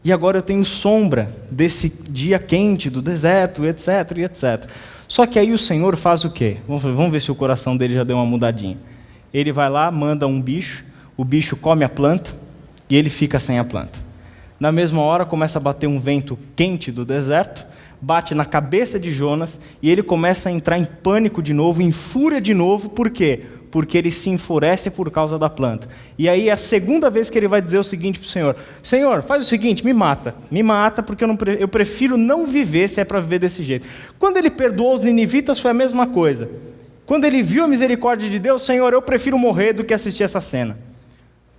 A: e agora eu tenho sombra desse dia quente do deserto, etc, etc. Só que aí o Senhor faz o quê? Vamos ver se o coração dele já deu uma mudadinha. Ele vai lá, manda um bicho, o bicho come a planta e ele fica sem a planta. Na mesma hora começa a bater um vento quente do deserto, bate na cabeça de Jonas e ele começa a entrar em pânico de novo, em fúria de novo. Por quê? Porque ele se enfurece por causa da planta. E aí é a segunda vez que ele vai dizer o seguinte para o Senhor: Senhor, faz o seguinte, me mata porque eu prefiro não viver se é para viver desse jeito. Quando ele perdoou os ninivitas foi a mesma coisa. Quando ele viu a misericórdia de Deus: Senhor, eu prefiro morrer do que assistir essa cena.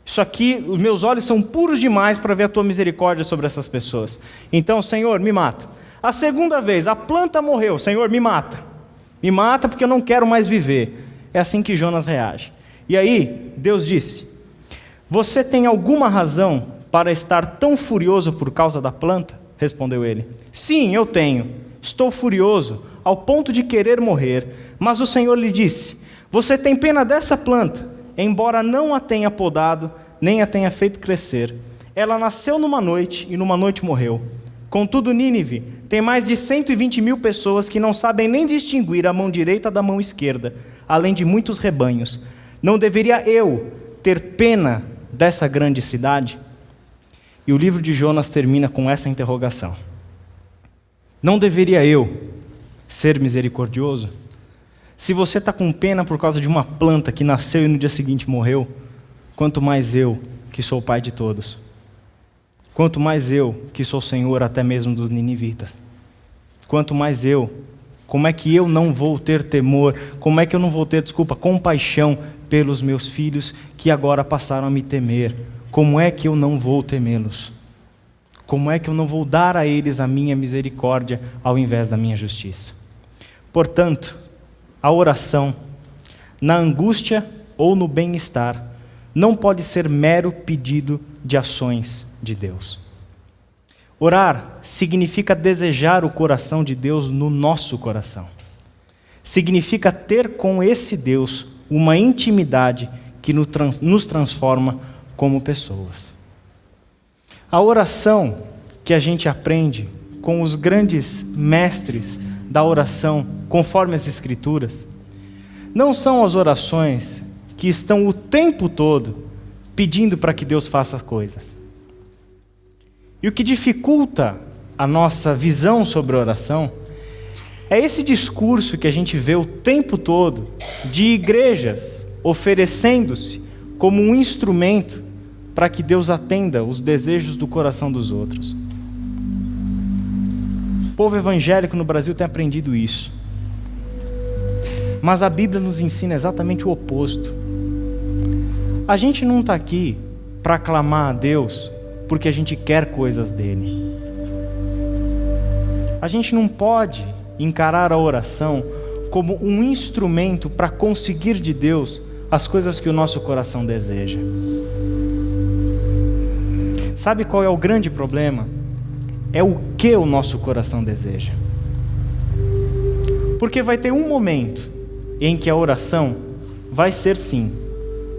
A: Isso aqui, os meus olhos são puros demais para ver a tua misericórdia sobre essas pessoas. Então, Senhor, me mata. A segunda vez, a planta morreu: Senhor, me mata. Me mata porque eu não quero mais viver. É assim que Jonas reage. E aí, Deus disse: você tem alguma razão para estar tão furioso por causa da planta? Respondeu ele: sim, eu tenho. Estou furioso ao ponto de querer morrer. Mas o Senhor lhe disse: você tem pena dessa planta, embora não a tenha podado, nem a tenha feito crescer. Ela nasceu numa noite e numa noite morreu. Contudo, Nínive tem mais de 120 mil pessoas que não sabem nem distinguir a mão direita da mão esquerda, além de muitos rebanhos. Não deveria eu ter pena dessa grande cidade? E o livro de Jonas termina com essa interrogação: não deveria eu ser misericordioso? Se você está com pena por causa de uma planta que nasceu e no dia seguinte morreu, quanto mais eu, que sou o pai de todos. Quanto mais eu, que sou Senhor até mesmo dos ninivitas. Quanto mais eu, como é que eu não vou ter temor, como é que eu não vou ter, compaixão pelos meus filhos que agora passaram a me temer? Como é que eu não vou temê-los? Como é que eu não vou dar a eles a minha misericórdia ao invés da minha justiça? Portanto, a oração, na angústia ou no bem-estar, não pode ser mero pedido de ações de Deus. Orar significa desejar o coração de Deus no nosso coração. Significa ter com esse Deus uma intimidade que nos transforma como pessoas. A oração que a gente aprende com os grandes mestres da oração, conforme as Escrituras, não são as orações que estão o tempo todo pedindo para que Deus faça coisas. E o que dificulta a nossa visão sobre a oração é esse discurso que a gente vê o tempo todo de igrejas oferecendo-se como um instrumento para que Deus atenda os desejos do coração dos outros. O povo evangélico no Brasil tem aprendido isso. Mas a Bíblia nos ensina exatamente o oposto. A gente não está aqui para clamar a Deus porque a gente quer coisas dele. A gente não pode encarar a oração como um instrumento para conseguir de Deus as coisas que o nosso coração deseja. Sabe qual é o grande problema? É o que o nosso coração deseja. Porque vai ter um momento em que a oração vai ser sim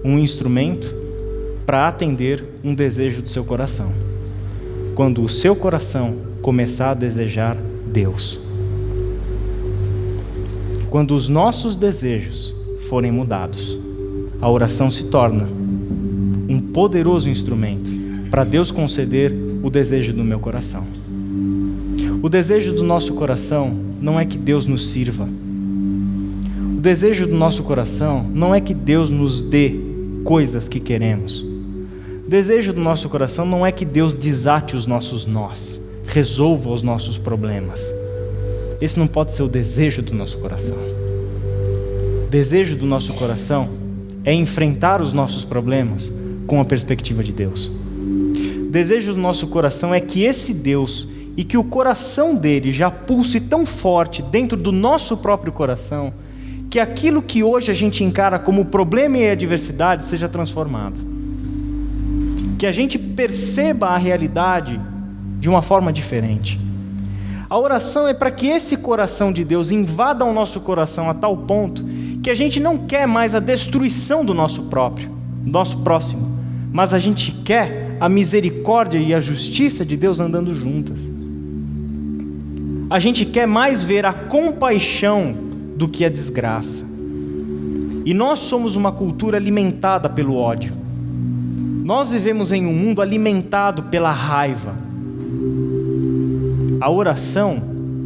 A: um instrumento para atender um desejo do seu coração. Quando o seu coração começar a desejar Deus. Quando os nossos desejos forem mudados, a oração se torna um poderoso instrumento para Deus conceder o desejo do meu coração. O desejo do nosso coração não é que Deus nos sirva. O desejo do nosso coração não é que Deus nos dê coisas que queremos. O desejo do nosso coração não é que Deus desate os nossos nós, resolva os nossos problemas. Esse não pode ser o desejo do nosso coração. O desejo do nosso coração é enfrentar os nossos problemas com a perspectiva de Deus. O desejo do nosso coração é que esse Deus e que o coração dele já pulse tão forte dentro do nosso próprio coração que aquilo que hoje a gente encara como problema e adversidade seja transformado. Que a gente perceba a realidade de uma forma diferente. A oração é para que esse coração de Deus invada o nosso coração a tal ponto que a gente não quer mais a destruição do nosso próximo, mas a gente quer a misericórdia e a justiça de Deus andando juntas. A gente quer mais ver a compaixão do que a desgraça. E nós somos uma cultura alimentada pelo ódio. Nós vivemos em um mundo alimentado pela raiva. A oração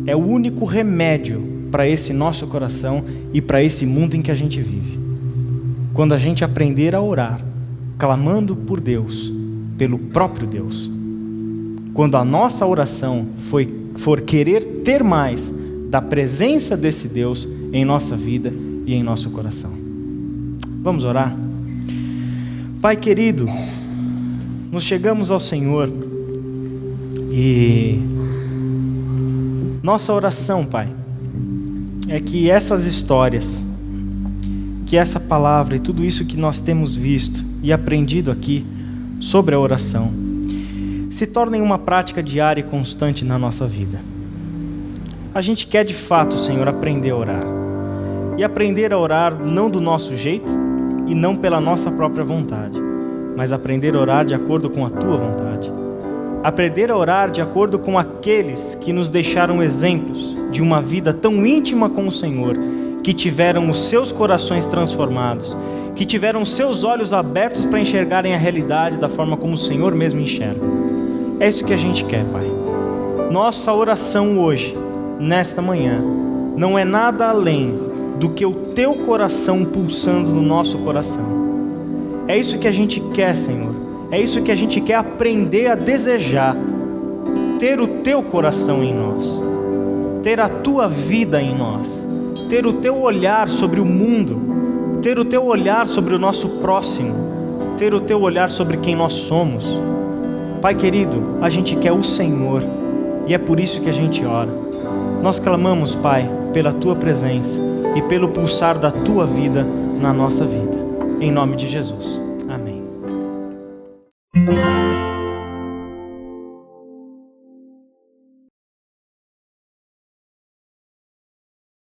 A: é o único remédio para esse nosso coração e para esse mundo em que a gente vive. Quando a gente aprender a orar, clamando por Deus, pelo próprio Deus. Quando a nossa oração for querer ter mais da presença desse Deus em nossa vida e em nosso coração. Vamos orar? Pai querido, nos chegamos ao Senhor e nossa oração, Pai, é que essas histórias, que essa palavra e tudo isso que nós temos visto e aprendido aqui sobre a oração se tornem uma prática diária e constante na nossa vida. A gente quer de fato, Senhor, aprender a orar. E aprender a orar não do nosso jeito e não pela nossa própria vontade, mas aprender a orar de acordo com a Tua vontade. Aprender a orar de acordo com aqueles que nos deixaram exemplos de uma vida tão íntima com o Senhor, que tiveram os seus corações transformados, que tiveram os seus olhos abertos para enxergarem a realidade da forma como o Senhor mesmo enxerga. É isso que a gente quer, Pai. Nossa oração hoje, nesta manhã, não é nada além do que o Teu coração pulsando no nosso coração. É isso que a gente quer, Senhor. É isso que a gente quer aprender a desejar. Ter o Teu coração em nós. Ter a Tua vida em nós. Ter o Teu olhar sobre o mundo. Ter o Teu olhar sobre o nosso próximo. Ter o Teu olhar sobre quem nós somos. Pai querido, a gente quer o Senhor. E é por isso que a gente ora. Nós clamamos, Pai, pela Tua presença e pelo pulsar da Tua vida na nossa vida. Em nome de Jesus. Amém.